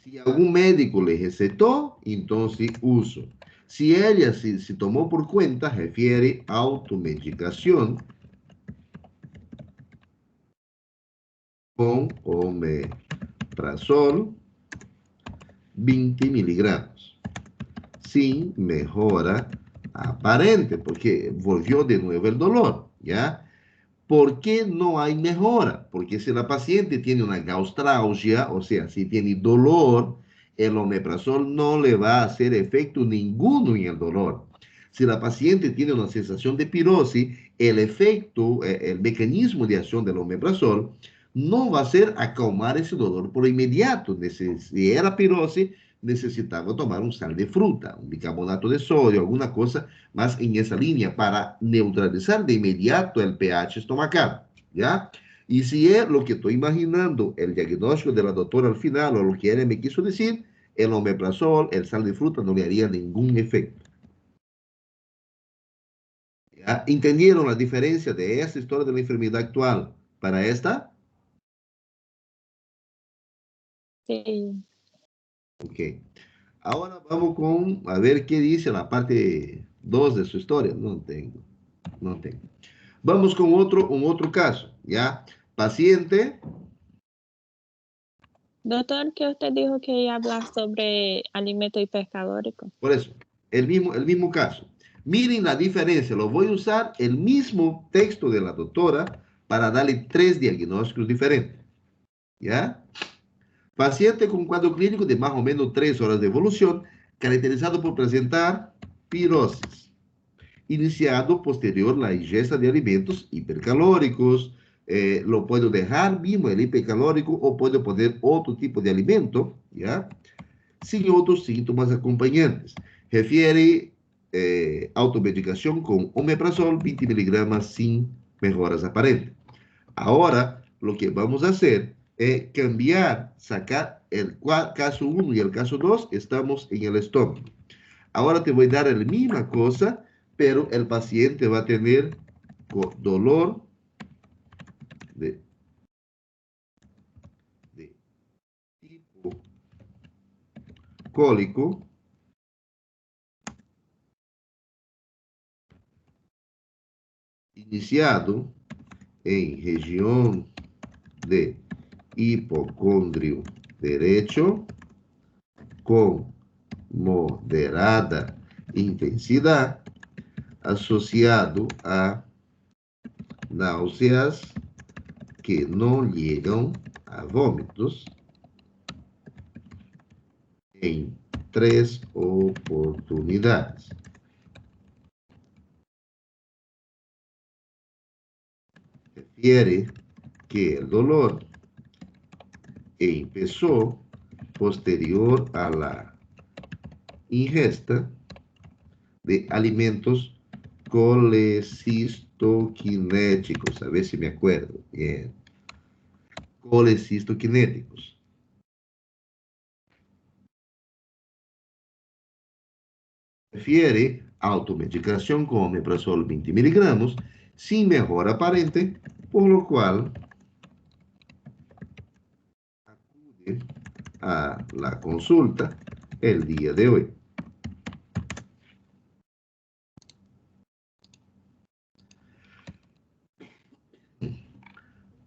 A: Si algún médico le recetó, entonces uso. Si ella se tomó por cuenta, refiere automedicación con omeprazol 20 miligramos, sin mejora aparente, porque volvió de nuevo el dolor, ¿ya? ¿Por qué no hay mejora? Porque si la paciente tiene una gaustralgia, o sea, si tiene dolor, el omeprazol no le va a hacer efecto ninguno en el dolor. Si la paciente tiene una sensación de pirosis, el efecto, el mecanismo de acción del omeprazol no va a ser acalmar ese dolor por inmediato. Si era pirosis, necesitaba tomar un sal de fruta, un bicarbonato de sodio, alguna cosa más en esa línea para neutralizar de inmediato el pH estomacal, ¿ya? Y si es lo que estoy imaginando, el diagnóstico de la doctora al final, o lo que ella me quiso decir, el omeprazol, el sal de fruta no le haría ningún efecto. ¿Ya? ¿Entendieron la diferencia de esta historia de la enfermedad actual para esta?
F: Sí.
A: Ok. Ahora vamos con, a ver qué dice la parte 2 de su historia. No tengo. Vamos con un otro caso, ¿ya? Paciente.
F: Doctor, que usted dijo que iba a hablar sobre alimento hipercalórico.
A: Por eso, el mismo caso. Miren la diferencia. Lo voy a usar el mismo texto de la doctora para darle 3 diagnósticos diferentes, ¿ya? Paciente con cuadro clínico de más o menos 3 horas de evolución, caracterizado por presentar pirosis. Iniciado posterior la ingesta de alimentos hipercalóricos. Lo puedo dejar mismo el hipercalórico o puedo poner otro tipo de alimento, ¿ya? Sin otros síntomas acompañantes. Refiere automedicación con omeprazol 20 miligramos sin mejoras aparentes. Ahora, lo que vamos a hacer es cambiar, sacar el caso 1 y el caso 2, estamos en el estómago. Ahora te voy a dar la misma cosa, pero el paciente va a tener dolor de tipo cólico iniciado en región de hipocondrio derecho con moderada intensidad asociado a náuseas que no llegan a vómitos en 3 oportunidades. Refiere que el dolor empezó posterior a la ingesta de alimentos colecistoquinéticos. A ver si me acuerdo. Bien. Colecistoquinéticos. Refiere automedicación con omeprazol 20 miligramos sin mejora aparente, por lo cual acude a la consulta el día de hoy.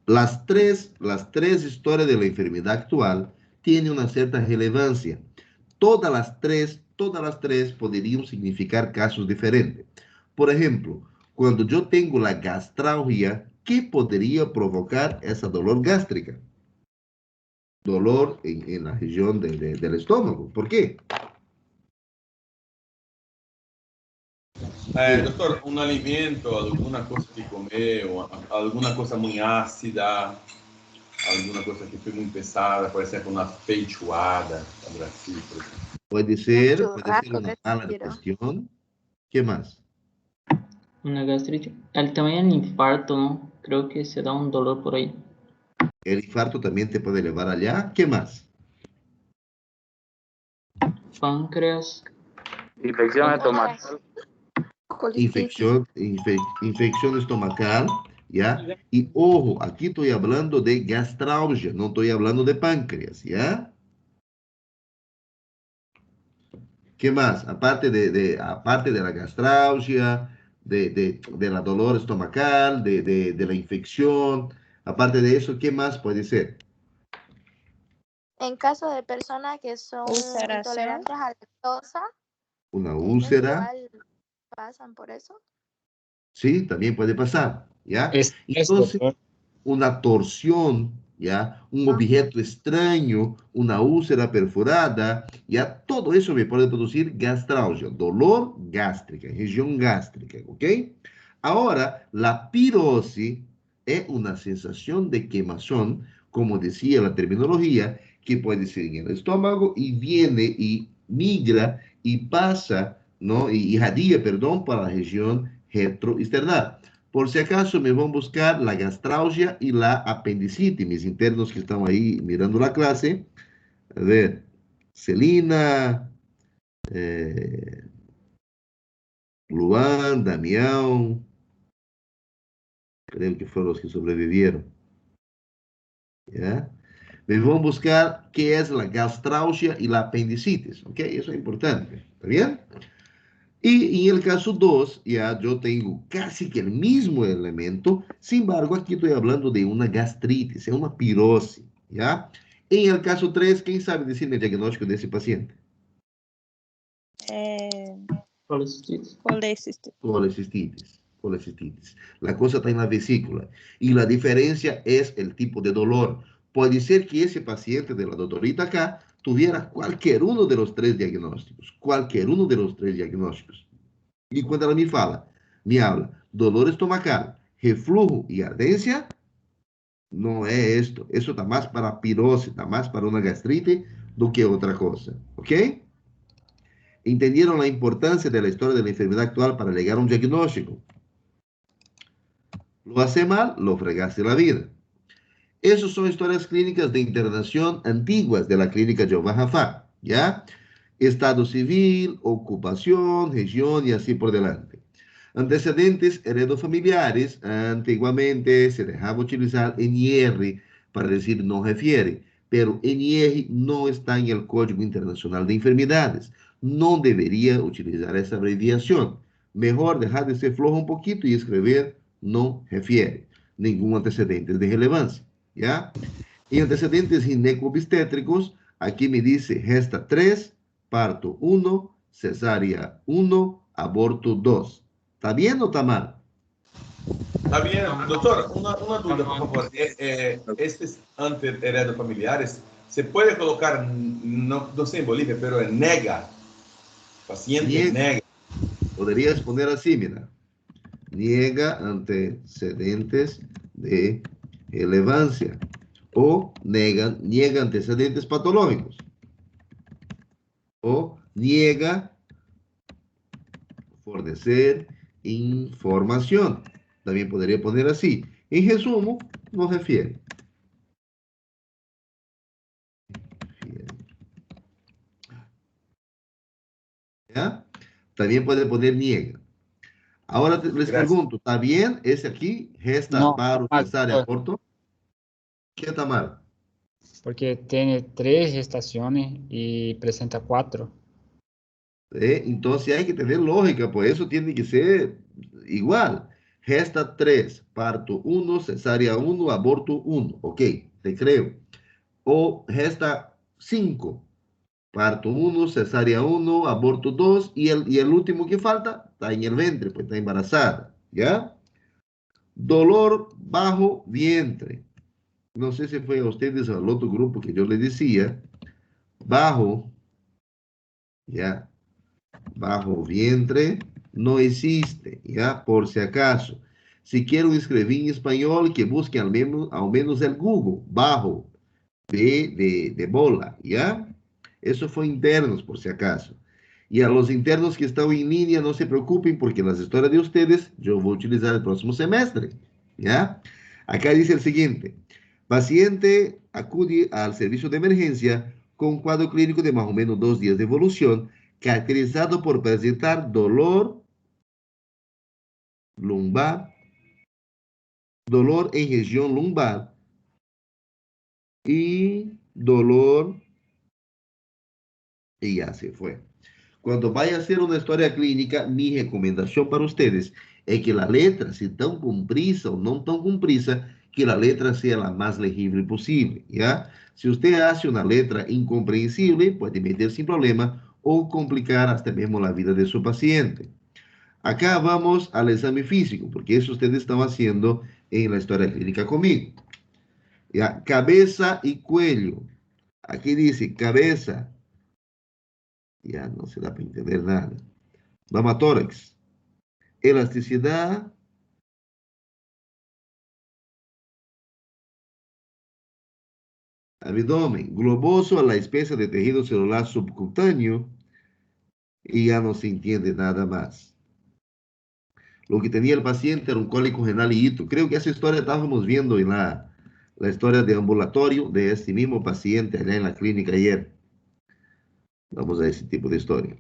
A: Las tres historias de la enfermedad actual tienen una cierta relevancia. Todas las tres podrían significar casos diferentes. Por ejemplo, cuando yo tengo la gastralgia, ¿qué podría provocar ese dolor gástrica? Dolor en la región del estómago. ¿Por qué?
G: Doctor, un alimento, alguna cosa que comer, o alguna cosa muy ácida, alguna cosa que fue muy pesada, por ejemplo, una feijoada, algo así, por ejemplo.
A: Puede ser
H: Churrasco
A: una
H: de
A: mala
H: tiro.
A: digestión. ¿Qué más?
B: Una gastritis. También el infarto, ¿no? Creo que se da un dolor por ahí.
A: El infarto también te puede llevar allá. ¿Qué más?
B: Páncreas.
I: Infección estomacal.
A: Infección estomacal, ¿ya? Y ojo, aquí estoy hablando de gastralgia, no estoy hablando de páncreas, ¿ya? Ok. ¿Qué más? Aparte de la gastralgia, de la dolor estomacal, de la infección, aparte de eso, ¿qué más puede ser?
H: En caso de personas que son
F: Ulceración.
H: intolerantes a la lactosa,
A: Una
H: ellos
A: úlcera,
H: igual pasan por eso.
A: sí, también puede pasar, ¿ya?
I: Es,
A: Entonces,
I: doctor.
A: una torsión, ¿ya? Un objeto extraño, una úlcera perforada, ¿ya? Todo eso me puede producir gastralgia, dolor gástrica, región gástrica, ¿ok? Ahora, la pirosis es una sensación de quemazón, como decía la terminología, que puede ser en el estómago y viene y migra y pasa, ¿no? Y irradia, perdón, para la región retroesternal. Por si acaso, me van a buscar la gastralgia y la apendicitis, mis internos que están ahí mirando la clase. A ver, Celina, eh, Luan, Damián, creo que fueron los que sobrevivieron. ¿Ya? Me van a buscar qué es la gastralgia y la apendicitis, ¿ok? Eso es importante, ¿está bien? Y en el caso 2, ya yo tengo casi que el mismo elemento, sin embargo, aquí estoy hablando de una gastritis, es una pirosis, ¿ya? En el caso 3, ¿quién sabe decirme el diagnóstico de ese paciente?
B: Colecistitis.
F: Colecistitis.
A: Colecistitis. La cosa está en la vesícula. Y la diferencia es el tipo de dolor. Puede ser que ese paciente de la doctorita acá tuviera cualquier uno de los tres diagnósticos. Cualquier uno de los tres diagnósticos. Y cuando ela me habla, dolor estomacal, reflujo y ardencia, no es esto. Eso está más para pirose, está más para una gastrite do que otra cosa. ¿Ok? ¿Entendieron la importancia de la historia de la enfermedad actual para llegar a un diagnóstico? Lo hace mal, lo fregaste la vida. Esas son historias clínicas de internación antiguas de la clínica Jehová Rafa, ¿ya? Estado civil, ocupación, región y así por delante. Antecedentes heredofamiliares. Antiguamente se dejaba utilizar NR para decir no refiere, pero NR no está en el Código Internacional de Enfermedades. No debería utilizar esa abreviación. Mejor dejar de ser flojo un poquito y escribir no refiere. Ningún antecedente de relevancia, ¿ya? Y antecedentes ginecobstétricos, aquí me dice gesta 3, parto 1, cesárea 1, aborto 2. ¿Está bien o está mal?
G: Está bien, doctor, una duda, por favor. Estos heredofamiliares, ¿se puede colocar, no sé en Bolivia, pero en nega? Paciente nega.
A: Podrías poner así, mira. Niega antecedentes de relevancia o niega antecedentes patológicos o niega fornecer información. También podría poner así. En resumo, no refiere. ¿Ya? También puede poner niega. Ahora les pregunto, ¿está bien ese aquí? Gesta,
I: No,
A: paro,
I: mal,
A: cesárea, aborto. ¿Qué está mal?
I: porque tiene 3 gestaciones y presenta 4.
A: Entonces hay que tener lógica, pues eso tiene que ser igual. Gesta 3, parto 1, cesárea 1, aborto 1. Ok, te creo. O gesta 5, parto 1, cesárea 1, aborto 2 y el último que falta está en el vientre, pues está embarazada. ¿Ya? Dolor bajo vientre. No sé si fue a ustedes o al otro grupo que yo les decía. Bajo, ¿ya? Bajo vientre no existe, ¿ya? Por si acaso. Si quiero escribir en español, que busquen al menos el Google. Bajo, de bola, ¿ya? Eso fue internos, por si acaso. Y a los internos que están en línea, no se preocupen, porque las historias de ustedes yo voy a utilizar el próximo semestre, ¿ya? Acá dice el siguiente. Paciente acude al servicio de emergencia con un cuadro clínico de más o menos 2 días de evolución, caracterizado por presentar dolor lumbar, dolor en región lumbar y dolor, y ya se fue. Cuando vaya a hacer una historia clínica, mi recomendación para ustedes es que la letra, si están con prisa o no están con prisa, que la letra sea la más legible posible, ¿ya? Si usted hace una letra incomprensible, puede meter sin problema o complicar hasta mismo la vida de su paciente. Acá vamos al examen físico, porque eso ustedes están haciendo en la historia clínica conmigo. ¿Ya? Cabeza y cuello. Aquí dice cabeza. Ya no se da para entender nada. Vamos a tórax. Elasticidad. Abdomen. Globoso a la especie de tejido celular subcutáneo. Y ya no se entiende nada más. Lo que tenía el paciente era un cólico renal y hito. Creo que esa historia estábamos viendo en la historia de ambulatorio de este mismo paciente allá en la clínica ayer. Vamos a ese tipo de historia.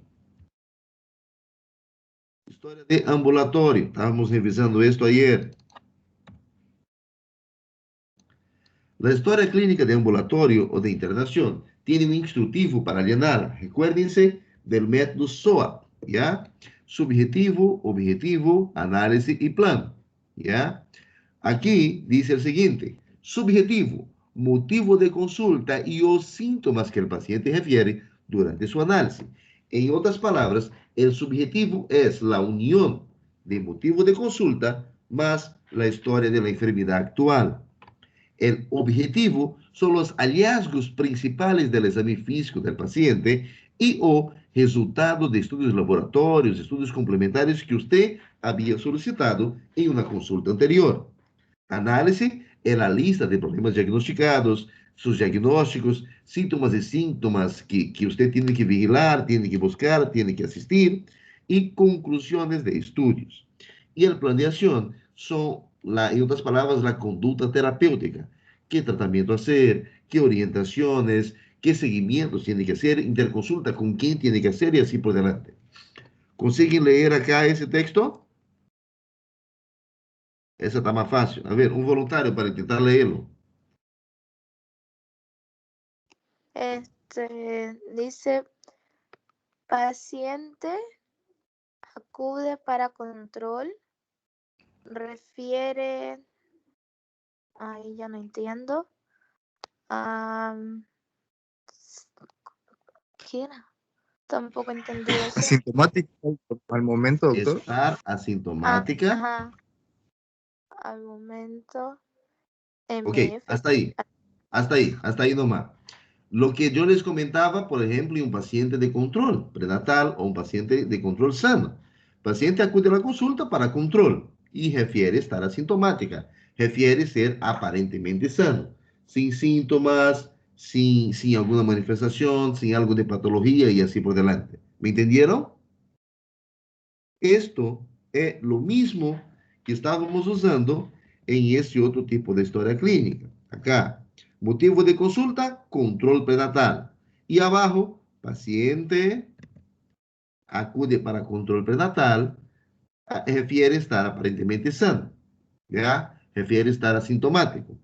A: Historia de ambulatorio. Estábamos revisando esto ayer. La historia clínica de ambulatorio o de internación tiene un instructivo para llenar. Recuérdense del método SOAP, ¿ya? Subjetivo, objetivo, análisis y plan, ¿ya? Aquí dice el siguiente. Subjetivo, motivo de consulta y os síntomas que el paciente refiere durante su análisis. En otras palabras, el subjetivo es la unión de motivo de consulta más la historia de la enfermedad actual. El objetivo son los hallazgos principales del examen físico del paciente y o resultados de estudios laboratorios, estudios complementares que usted había solicitado en una consulta anterior. Análisis é a lista de problemas diagnosticados, sus diagnósticos, síntomas y síntomas que usted tiene que vigilar, tiene que buscar, tiene que asistir, y conclusiones de estudios. Y la planeación son, en otras palabras, la conducta terapéutica. ¿Qué tratamiento hacer? ¿Qué orientaciones? ¿Qué seguimientos tiene que hacer? Interconsulta con quién tiene que hacer y así por delante. ¿Consiguen leer acá ese texto? Essa está más fácil. A ver, un voluntario para intentar leerlo.
H: Dice, paciente acude para control, refiere, ahí ya no entiendo. ¿Qué era? Tampoco entendí eso.
J: Asintomática al momento, doctor.
A: Estar asintomática.
H: Ajá. Al momento.
A: Ok,
H: MF.
A: hasta ahí nomás. Lo que yo les comentaba, por ejemplo, en un paciente de control prenatal o un paciente de control sano. El paciente acude a la consulta para control y refiere estar asintomática. Refiere ser aparentemente sano, sin síntomas, sin alguna manifestación, sin algo de patología y así por delante. ¿Me entendieron? Esto es lo mismo que estábamos usando en ese otro tipo de historia clínica. Acá, motivo de consulta, control prenatal. Y abajo, paciente acude para control prenatal, refiere estar aparentemente sano, ¿ya? Refiere estar asintomático.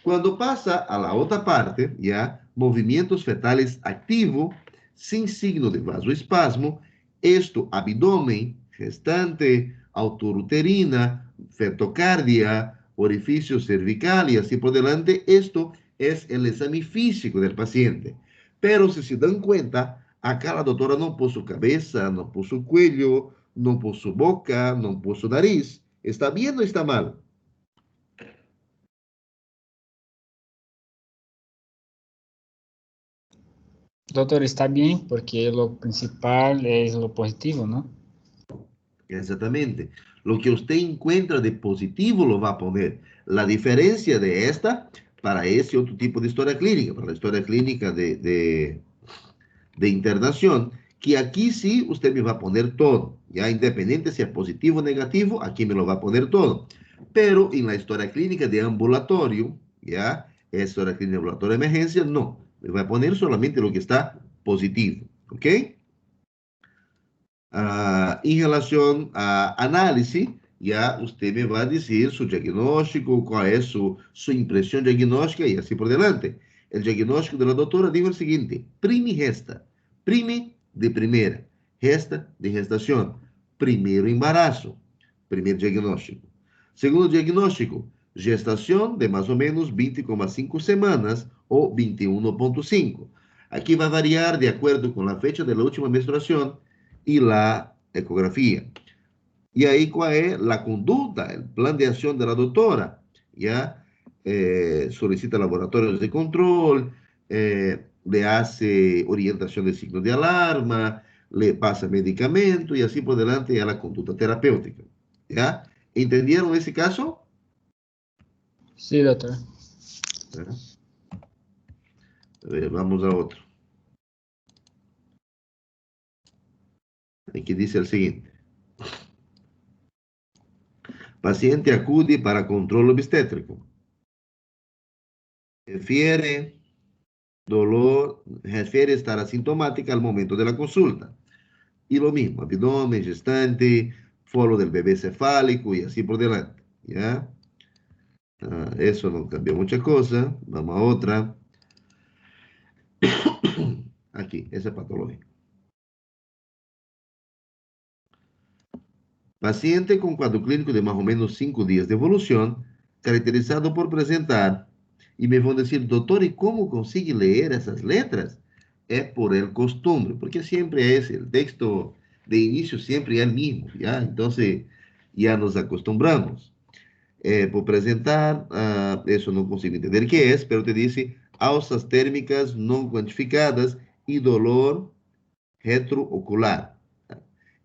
A: Cuando pasa a la otra parte, ¿ya? Movimientos fetales activos, sin signo de vasoespasmo, esto, abdomen, gestante, autouterina, fetocardia, orificio cervical y así por delante, esto es el examen físico del paciente. Pero si se dan cuenta, acá la doctora no puso cabeza, no puso cuello, no puso boca, no puso nariz. ¿Está bien o está mal?
I: Doutor, está bien, porque lo principal es lo positivo, ¿no?
A: Exactamente. Lo que usted encuentra de positivo lo va a poner. La diferencia de esta para ese otro tipo de historia clínica, para la historia clínica de internación, que aquí sí usted me va a poner todo, ya independiente si es positivo o negativo, aquí me lo va a poner todo. Pero en la historia clínica de ambulatorio, ya, historia clínica de ambulatorio de emergencia, no, me va a poner solamente lo que está positivo, ¿ok? En relación a análisis, ya usted me va a decir su diagnóstico, cuál es su impresión diagnóstica y así por delante. El diagnóstico de la doctora dijo el siguiente: primi gesta, primi de primera, Resta de gestação. Primeiro embaraço. Primeiro diagnóstico. Segundo diagnóstico, gestação de mais ou menos 20,5 semanas ou 21,5. Aqui vai variar de acordo com a fecha da última menstruação e a ecografia. E aí, qual é a conduta, o plano de ação da doutora? Já solicita laboratórios de controle, le hace orientação de signo de alarma, le passa medicamento e assim por diante é a conduta terapêutica. ¿Ya? ¿Entendieron ese caso?
I: Sí, doctor.
A: A ver, vamos a otro. Aquí dice el siguiente. Paciente acude para control obstétrico. Refiere dolor, refiere estar asintomática al momento de la consulta. Y lo mismo, abdomen, gestante, foro del bebé cefálico y así por delante. ¿Ya? Eso no cambió mucha cosa. Vamos a otra. Aquí, esa es patológica. Paciente com quadro clínico de mais ou menos 5 dias de evolução, caracterizado por apresentar, e me vão dizer, doutor, e como consigo ler essas letras? É por el costume, porque sempre é esse, o texto de início sempre é o mesmo, já? Então, já nos acostumbramos. Por apresentar, isso não consigo entender o que é, pero te disse, alças térmicas não quantificadas e dolor retroocular.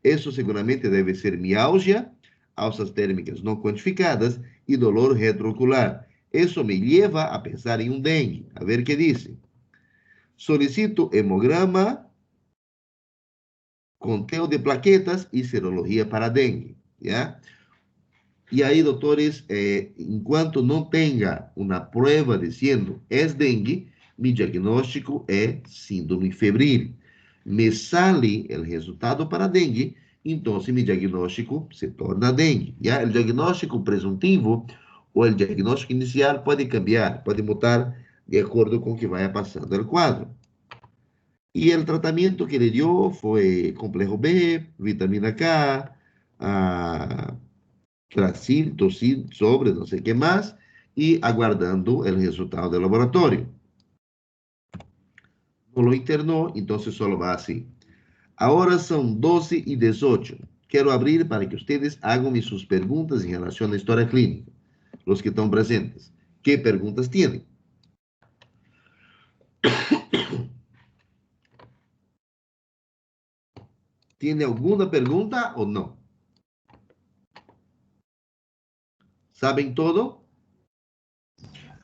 A: Isso seguramente deve ser mialgia, alças térmicas não quantificadas e dolor retroocular. Isso me leva a pensar em um dengue. A ver o que diz. Solicito hemograma, conteo de plaquetas e serologia para dengue. ¿Ya? E aí, doutores, enquanto não tenha uma prova dizendo é dengue, meu diagnóstico é síndrome febril. Me sale o resultado para dengue, então meu diagnóstico se torna dengue. Já o diagnóstico presuntivo ou o diagnóstico inicial pode cambiar, pode mudar de acordo com o que vai passando o quadro. E o tratamento que ele deu foi complexo B, vitamina K, Tracil, Tocil, sobre não sei o que mais, e aguardando o resultado do laboratório. No lo internou, então só vai assim. Agora são 12:18. Quero abrir para que vocês hagam suas perguntas em relação à história clínica. Os que estão presentes. Que perguntas têm? Tem alguma pergunta ou não? Sabem todo?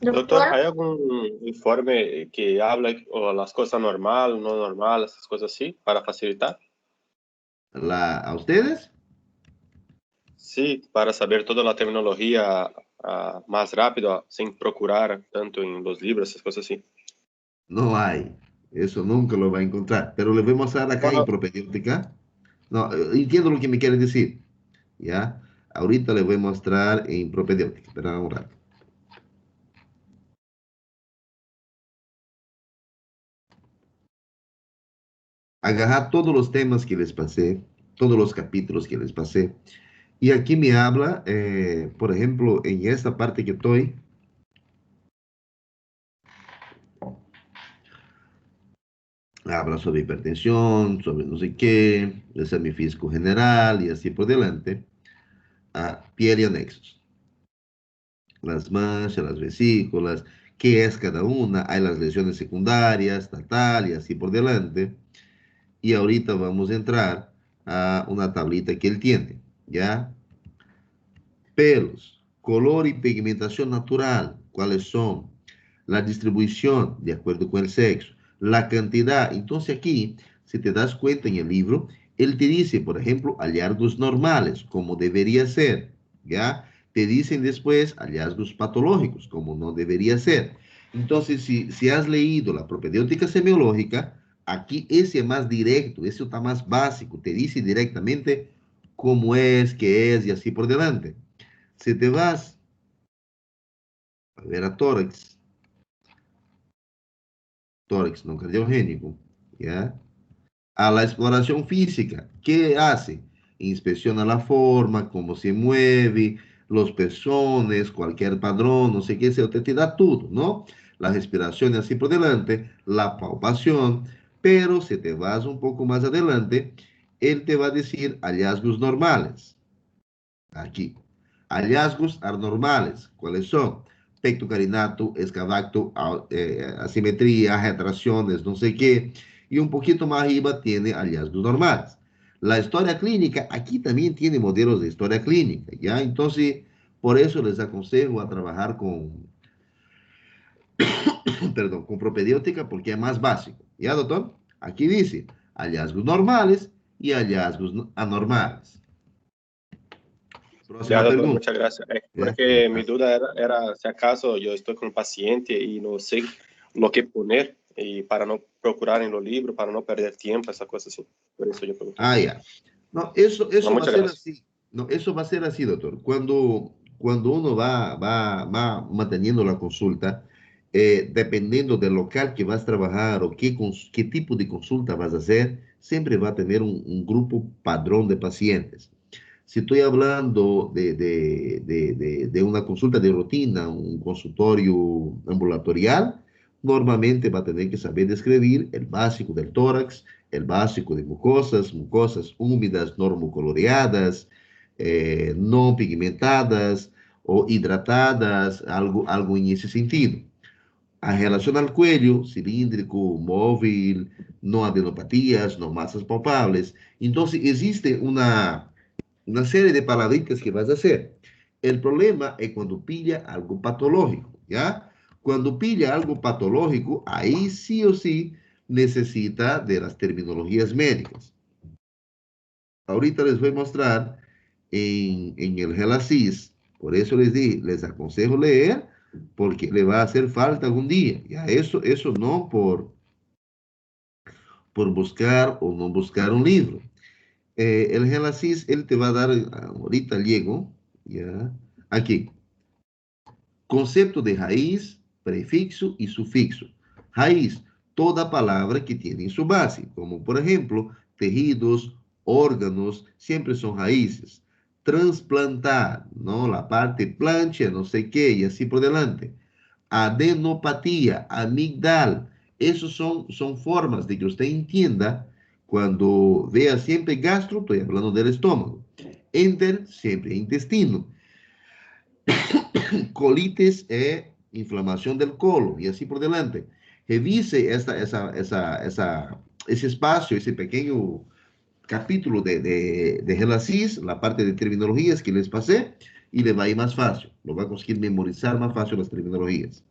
K: Doctor, ¿hay algún informe que habla o las cosas normal, no normal, esas cosas así, para facilitar?
A: ¿A ustedes?
K: Sí, para saber toda la terminología más rápido, sin procurar tanto en los libros, esas cosas así.
A: No hay. Eso nunca lo va a encontrar. Pero le voy a mostrar acá en propedéutica. No, entiendo lo que me quiere decir. ¿Ya? Ahorita le voy a mostrar en propedéutica. Espera un rato. Agarrar todos los temas que les pasé, todos los capítulos que les pasé. Y aquí me habla, por ejemplo, en esta parte que estoy, habla sobre hipertensión, sobre no sé qué, examen físico general y así por delante. Piel y anexos. Las manchas, las vesículas, qué es cada una, hay las lesiones secundarias, tal, y así por delante. Y ahorita vamos a entrar a una tablita que él tiene, ¿ya? Pelos, color y pigmentación natural, ¿cuáles son? La distribución, de acuerdo con el sexo, la cantidad. Entonces aquí, si te das cuenta en el libro, él te dice, por ejemplo, hallazgos normales, como debería ser, ¿ya? Te dicen después hallazgos patológicos, como no debería ser. Entonces, si has leído la propedéutica semiológica, aquí ese es más directo, ese está más básico, te dice directamente cómo es, qué es y así por delante. Si te vas a ver a tórax no cardiogénico, ¿ya? A la exploración física, ¿qué hace? Inspecciona la forma, cómo se mueve, los pezones, cualquier padrón, no sé qué, se te da todo, ¿no? La respiración y así por delante, la palpación, pero si te vas un poco más adelante, él te va a decir hallazgos normales. Aquí. Hallazgos anormales. ¿Cuáles son? Pectocarinato, escavacto, asimetría, retracciones, no sé qué. Y un poquito más arriba tiene hallazgos normales. La historia clínica, aquí también tiene modelos de historia clínica, ¿ya? Entonces, por eso les aconsejo a trabajar con, perdón, con propedéutica porque es más básico. ¿Ya, doctor? Aquí dice hallazgos normales y hallazgos anormales.
K: Ya,
A: Próxima
K: doctor,
A: pregunta.
K: muchas gracias.
A: ¿Ya?
K: Porque mi duda era si acaso yo estoy con un paciente y no sé lo que poner y para no procurar en los libros, para no perder tiempo, esa cosa así. Por eso yo pregunto.
A: Ah, ya. No, eso
K: No,
A: va a
K: muchas
A: ser
K: gracias.
A: así. No, eso va a ser así, doctor. Cuando uno va manteniendo la consulta, dependiendo del local que vas a trabajar o qué tipo de consulta vas a hacer, siempre va a tener un grupo padrón de pacientes. Si estoy hablando de una consulta de rutina, un consultorio ambulatorial, normalmente va a tener que saber describir el básico del tórax, el básico de mucosas, mucosas húmedas, normocoloreadas, no pigmentadas o hidratadas, algo en ese sentido. A relación al cuello, cilíndrico, móvil, no adenopatías, no masas palpables. Entonces, existe una serie de palabritas que vas a hacer. El problema es cuando pilla algo patológico, ¿ya? Cuando pilla algo patológico, ahí sí o sí necesita de las terminologías médicas. Ahorita les voy a mostrar en el Gelasis, por eso les aconsejo leer, porque le va a hacer falta algún día. Ya eso no por buscar o no buscar un libro. El Gelasis, él te va a dar, ahorita llego, ya, aquí, concepto de raíz, prefixo y sufixo. Raíz, toda palabra que tiene en su base, como por ejemplo, tejidos, órganos, siempre son raíces. Transplantar, ¿no? La parte plancha, no sé qué, y así por delante. Adenopatía, amigdal, esos son formas de que usted entienda cuando vea siempre gastro, estoy hablando del estómago. Enter, siempre intestino. Colitis es inflamación del colon y así por delante. Revise ese espacio, ese pequeño capítulo de Gelasis, la parte de terminologías que les pasé, y le va a ir más fácil. Lo va a conseguir memorizar más fácil las terminologías.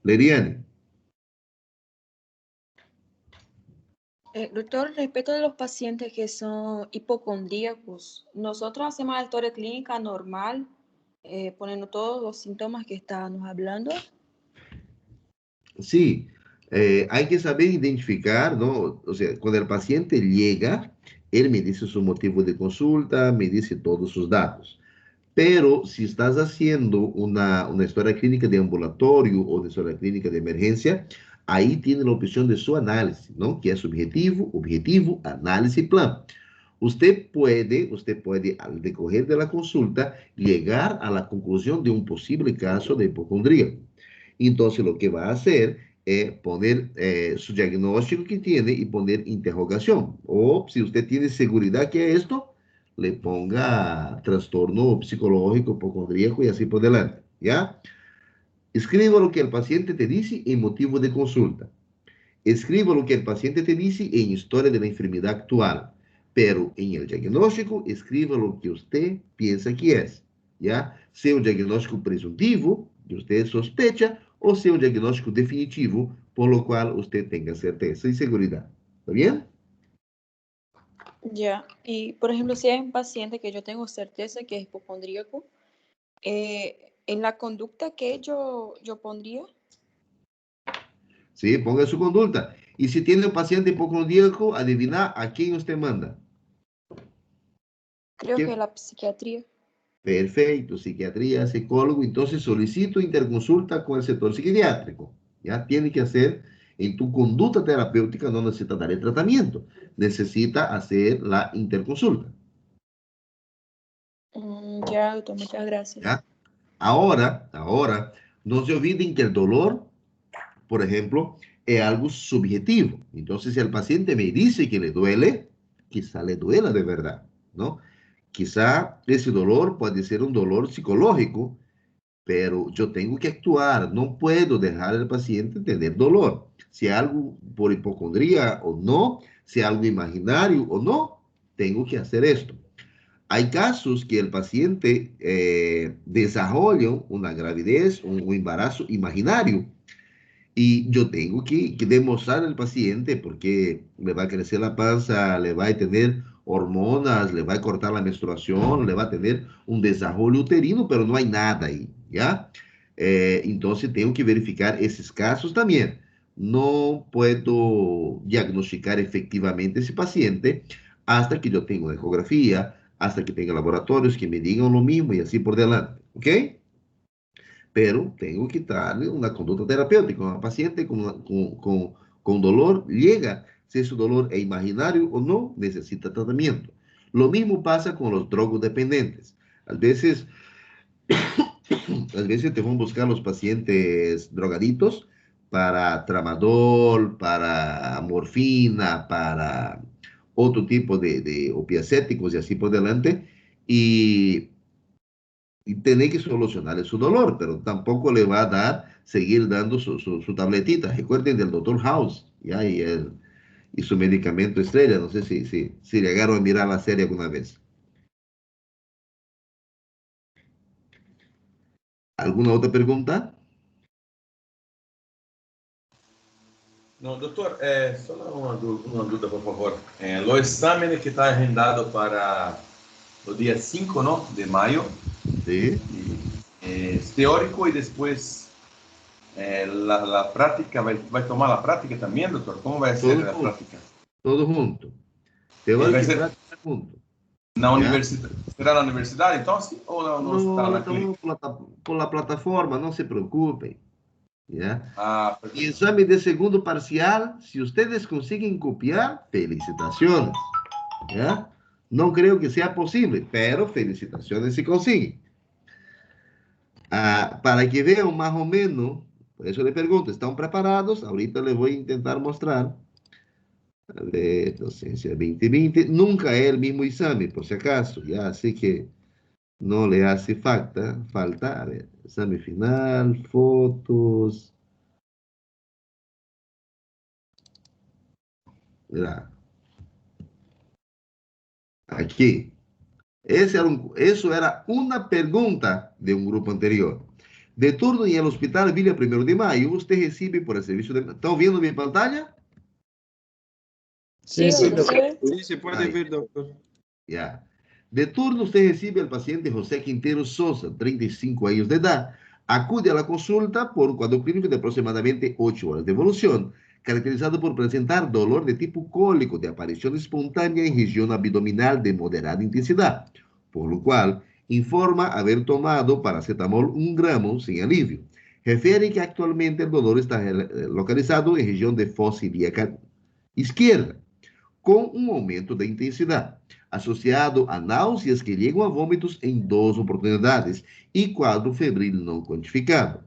A: Leriane.
L: Doctor, respecto de los pacientes que son hipocondríacos, nosotros hacemos la historia clínica normal, poniendo todos los síntomas que estábamos hablando.
A: Sí, hay que saber identificar, ¿no? O sea, cuando el paciente llega, él me dice su motivo de consulta, me dice todos sus datos. Pero si estás haciendo una historia clínica de ambulatorio o de historia clínica de emergencia, ahí tiene la opción de su análisis, ¿no? Que es objetivo, análisis y plan. Usted puede, al decorrer de la consulta, llegar a la conclusión de un posible caso de hipocondría. Entonces, lo que va a hacer es poner su diagnóstico que tiene y poner interrogación. O si usted tiene seguridad que es esto, le ponga trastorno psicológico, hipocondríaco y así por delante, ¿ya? Escriba lo que el paciente te dice en motivo de consulta. Escriba lo que el paciente te dice en historia de la enfermedad actual. Pero en el diagnóstico, escriba lo que usted piensa que es, ¿ya? Sea un diagnóstico presuntivo, que usted sospecha, o sea un diagnóstico definitivo, por lo cual usted tenga certeza y seguridad. ¿Está bien?
L: Ya, y por ejemplo, si hay un paciente que yo tengo certeza que es hipocondríaco, en la conducta que yo pondría.
A: Sí, ponga su conducta. Y si tiene un paciente hipocondríaco, adivina a quién usted manda.
L: Creo que la psiquiatría.
A: Perfecto, psiquiatría, psicólogo. Entonces solicito interconsulta con el sector psiquiátrico. Ya tiene que hacer en tu conducta terapéutica no necesita dar el tratamiento, necesita hacer la interconsulta.
L: Ya, doctor, muchas gracias.
A: ¿Ya? Ahora, no se olviden que el dolor, por ejemplo, es algo subjetivo. Entonces, si el paciente me dice que le duele, quizá le duela de verdad, ¿no? Quizá ese dolor puede ser un dolor psicológico, pero yo tengo que actuar, no puedo dejar al paciente tener dolor. Si algo por hipocondría o no, si algo imaginario o no, tengo que hacer esto. Hay casos que el paciente desarrolla una gravidez, un embarazo imaginario, y yo tengo que demostrar al paciente porque le va a crecer la panza, le va a tener hormonas, le va a cortar la menstruación, le va a tener un desarrollo uterino, pero no hay nada ahí, ¿ya? Entonces tengo que verificar esos casos también. No puedo diagnosticar efectivamente ese paciente hasta que yo tenga una ecografía, hasta que tenga laboratorios que me digan lo mismo y así por delante, ¿ok? Pero tengo que darle una conducta terapéutica. Una paciente con dolor llega, si ese dolor es imaginario o no, necesita tratamiento. Lo mismo pasa con los drogodependientes. A veces te van a buscar los pacientes drogaditos para tramadol, para morfina, para otro tipo de opiacéticos y así por delante. Y tiene que solucionar su dolor, pero tampoco le va a dar, seguir dando su tabletita. Recuerden del Dr. House, ¿ya? Y su medicamento estrella. No sé si llegaron a mirar la serie alguna vez. ¿Alguna otra pregunta?
G: No, doutor, só uma dúvida, por favor. O exame que está agendado para o dia 5, ¿no? De maio.
A: Sí.
G: Es teórico y después la práctica, ¿va a tomar la práctica también, doctor? ¿Cómo va a ser la práctica?
A: Todo junto. Teórico y práctica junto.
G: ¿Será na universidade, então? Ou no hospital, na clínica?
A: Por la plataforma, no se preocupen. ¿Ya?
G: Perfecto.
A: Y examen de segundo parcial, si ustedes consiguen copiar, felicitaciones. ¿Ya? No creo que sea posible, pero felicitaciones si consiguen. Para que vean más o menos, por eso le pregunto, ¿están preparados? Ahorita les voy a intentar mostrar. A ver, docencia 2020. Nunca es el mismo examen, por si acaso, ya, así que no le hace falta. A ver, examen final, fotos. Mira. Aqui. Eso era una pregunta de un grupo anterior. De turno en el Hospital Villa 1 de Mayo, usted recibe por el servicio de... ¿Están viendo mi pantalla?
F: Sí, doctor.
J: Sí, se puede ver, doctor.
A: Ya. De turno, usted recibe al paciente José Quintero Sosa, 35 años de edad. Acude a la consulta por un cuadro clínico de aproximadamente 8 horas de evolución, caracterizado por presentar dolor de tipo cólico de aparición espontánea en región abdominal de moderada intensidad, por lo cual informa haber tomado paracetamol 1 gramo sin alivio. Refiere que actualmente el dolor está localizado en región de fosa ilíaca izquierda, com um aumento da intensidade, associado a náuseas que chegam a vômitos em 2 oportunidades e quadro febril não quantificado.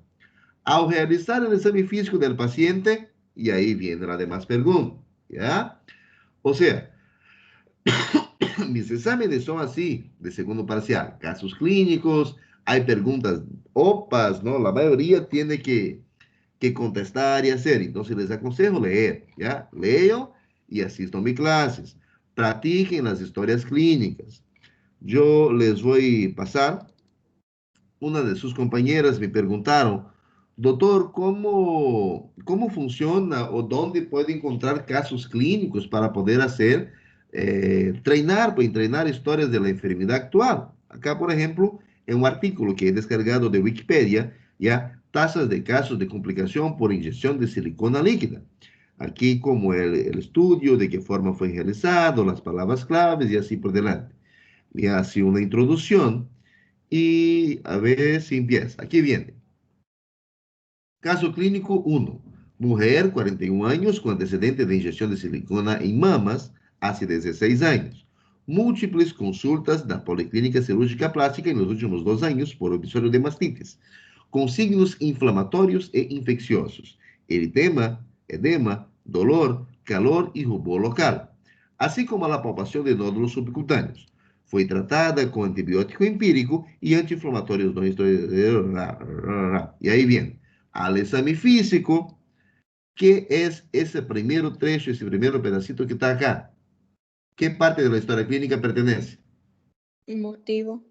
A: Ao realizar o exame físico do paciente, e aí vem a demais pergunta, ¿ya? Ou seja, mis exámenes são assim, de segundo parcial, casos clínicos, há perguntas opas, ¿no? A maioria tem que contestar e fazer, então les aconselho ler, ¿ya? Leiam y asistan mis clases. Practiquen las historias clínicas. Yo les voy a pasar. Una de sus compañeras me preguntaron, doctor, ¿cómo funciona o dónde puede encontrar casos clínicos para poder hacer, entrenar historias de la enfermedad actual? Acá, por ejemplo, en un artículo que he descargado de Wikipedia, ya, tasas de casos de complicación por inyección de silicona líquida. Aquí como el estudio, de qué forma fue realizado, las palabras claves y así por delante. Me hace una introducción y a ver si empieza. Aquí viene. Caso clínico 1. Mujer, 41 años, con antecedente de inyección de silicona en mamas hace 16 años. Múltiples consultas da Policlínica Cirúrgica Plástica en los últimos 2 años por episodio de mastitis, con signos inflamatorios e infecciosos, eritema, edema, dolor, calor y rubor local, así como la palpación de nódulos subcutâneos. Foi tratada com antibiótico empírico e anti-inflamatórios no esteroide. E aí vem, al exame físico, que é esse primeiro trecho, esse primeiro pedacito que está acá. Que parte da história clínica pertenece?
L: Motivo.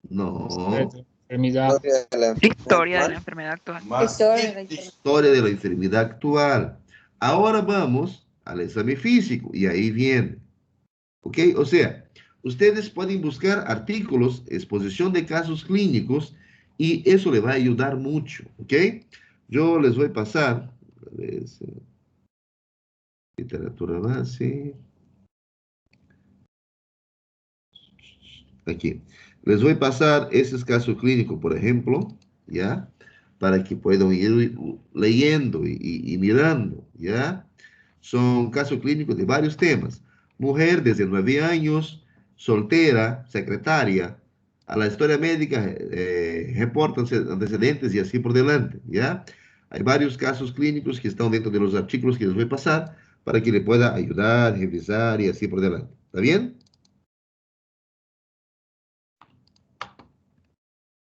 A: No.
I: Enfermedad.
M: Historia de la enfermedad actual.
A: História da enfermidade actual. Agora vamos ao exame físico, e aí vem. ¿Ok? O sea, ustedes pueden buscar artículos, exposición de casos clínicos, y eso le va a ayudar mucho. ¿Ok? Yo les voy a pasar, literatura base, aquí. Les voy a pasar esos casos clínicos, por ejemplo, ¿ya? Para que puedan ir leyendo y mirando, ¿ya? Son casos clínicos de varios temas. Mujer desde 9 años, soltera, secretaria, a la historia médica, reporta antecedentes y así por delante, ¿ya? Hay varios casos clínicos que están dentro de los artículos que les voy a pasar para que le pueda ayudar, revisar y así por delante. ¿Está bien?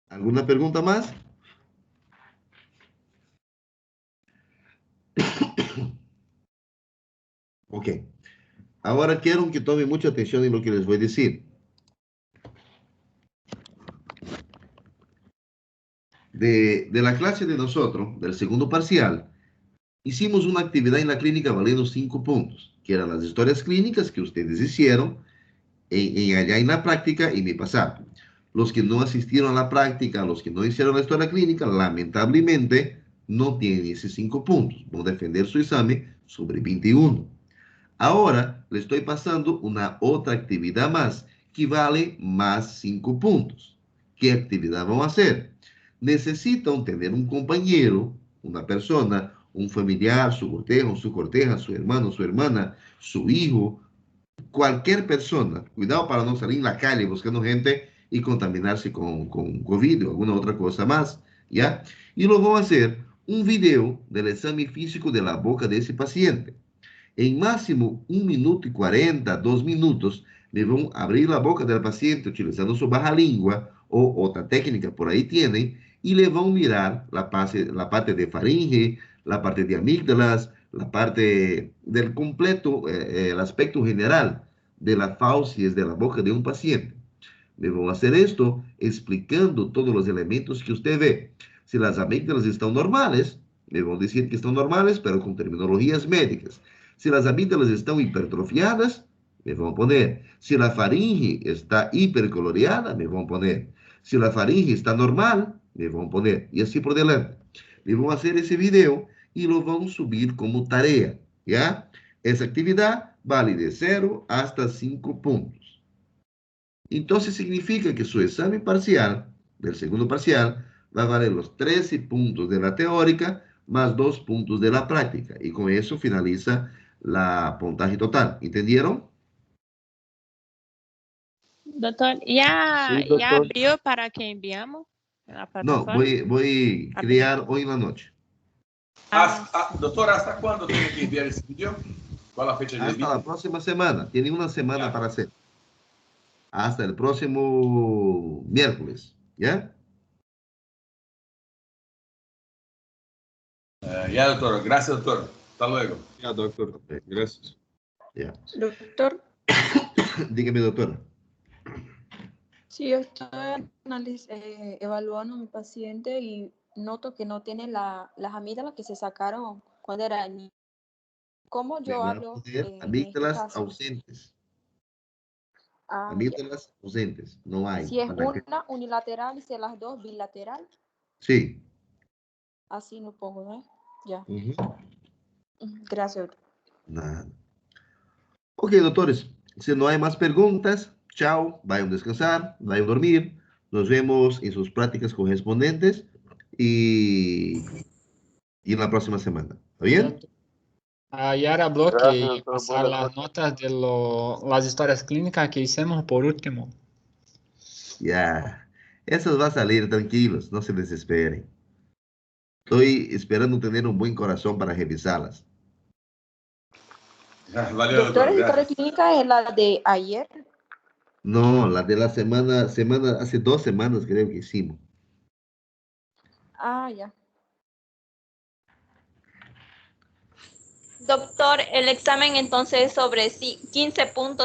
A: ¿Alguna pregunta más? Ok. Ahora quiero que tomen mucha atención en lo que les voy a decir. De la clase de nosotros, del segundo parcial, hicimos una actividad en la clínica valiendo 5 puntos, que eran las historias clínicas que ustedes hicieron allá en la práctica y me pasaron. Los que no asistieron a la práctica, los que no hicieron la historia clínica, lamentablemente no tienen esos 5 puntos. Van a defender su examen sobre 21. Ahora le estoy pasando una otra actividad más que vale más 5 puntos. ¿Qué actividad vamos a hacer? Necesitan tener un compañero, una persona, un familiar, su corteja, su hermano, su hermana, su hijo, cualquier persona. Cuidado para no salir en la calle buscando gente y contaminarse con COVID o alguna otra cosa más, ¿ya? Y lo vamos a hacer un video del examen físico de la boca de ese paciente. En máximo 1 minuto y 40, 2 minutos, le van a abrir la boca del paciente utilizando su baja lengua o otra técnica por ahí tienen y le van a mirar la parte de faringe, la parte de amígdalas, la parte del completo, el aspecto general de las fauces de la boca de un paciente. Le van a hacer esto explicando todos los elementos que usted ve. Si las amígdalas están normales, le van a decir que están normales, pero con terminologías médicas. Si las amígdalas están hipertrofiadas, me van a poner. Si la faringe está hipercoloreada, me van a poner. Si la faringe está normal, me van a poner. Y así por delante. Le van a hacer ese video y lo van a subir como tarea, ¿ya? Esa actividad vale de 0 hasta 5 puntos. Entonces significa que su examen parcial, del segundo parcial, va a valer los 13 puntos de la teórica más 2 puntos de la práctica. Y con eso finaliza la puntaje total. ¿Entendieron?
F: Doctor, ¿ya abrió para que enviamos la
A: No,
F: plataforma?
A: voy a crear hoy en la noche.
G: Doctor, ¿hasta cuándo tiene que enviar ese video? ¿Cuál es la fecha de envío?
A: Hasta la próxima semana. Tiene una semana para hacer. Hasta el próximo miércoles. ¿Ya?
G: Ya, doctor. Gracias, doctor. Hasta luego.
J: Ya, doctor. Gracias.
A: Ya.
L: Doctor,
A: Dígame, doctora.
L: si yo estoy evaluando a mi paciente y noto que no tiene las amígdalas que se sacaron cuando era niño, ¿cómo
A: Me
L: yo
A: va a
L: hablo
A: poner
L: en
A: amígdalas
L: este caso?
A: ausentes.
L: Ah,
A: Amígdalas ausentes. No hay.
L: si es
A: ¿Para qué?
L: una unilateral y si es las dos bilateral,
A: Sí.
L: así no pongo, ¿no? Ya.
A: Ujú.
L: Gracias.
A: Nada. Ok, doctores. Si no hay más preguntas, chao. Vayan a descansar, vayan a dormir. Nos vemos en sus prácticas correspondientes. Y y en la próxima semana. ¿Está bien?
I: Ayer habló que
E: Gracias,
I: iba a
E: doctor.
I: pasar
E: Buenas
I: las
E: noches.
I: notas de las historias clínicas que hicimos por último.
A: Ya. Eso va a salir, tranquilos, no se desesperen. Estoy esperando tener un buen corazón para revisarlas.
G: Valeu,
L: Doctor,
G: doutor.
L: esa historia
G: Gracias.
L: clínica es la de ayer.
A: No, la de la semana, hace 2 semanas creo que hicimos.
L: Ah, ya.
H: Doctor, el examen entonces sobre 15 puntos.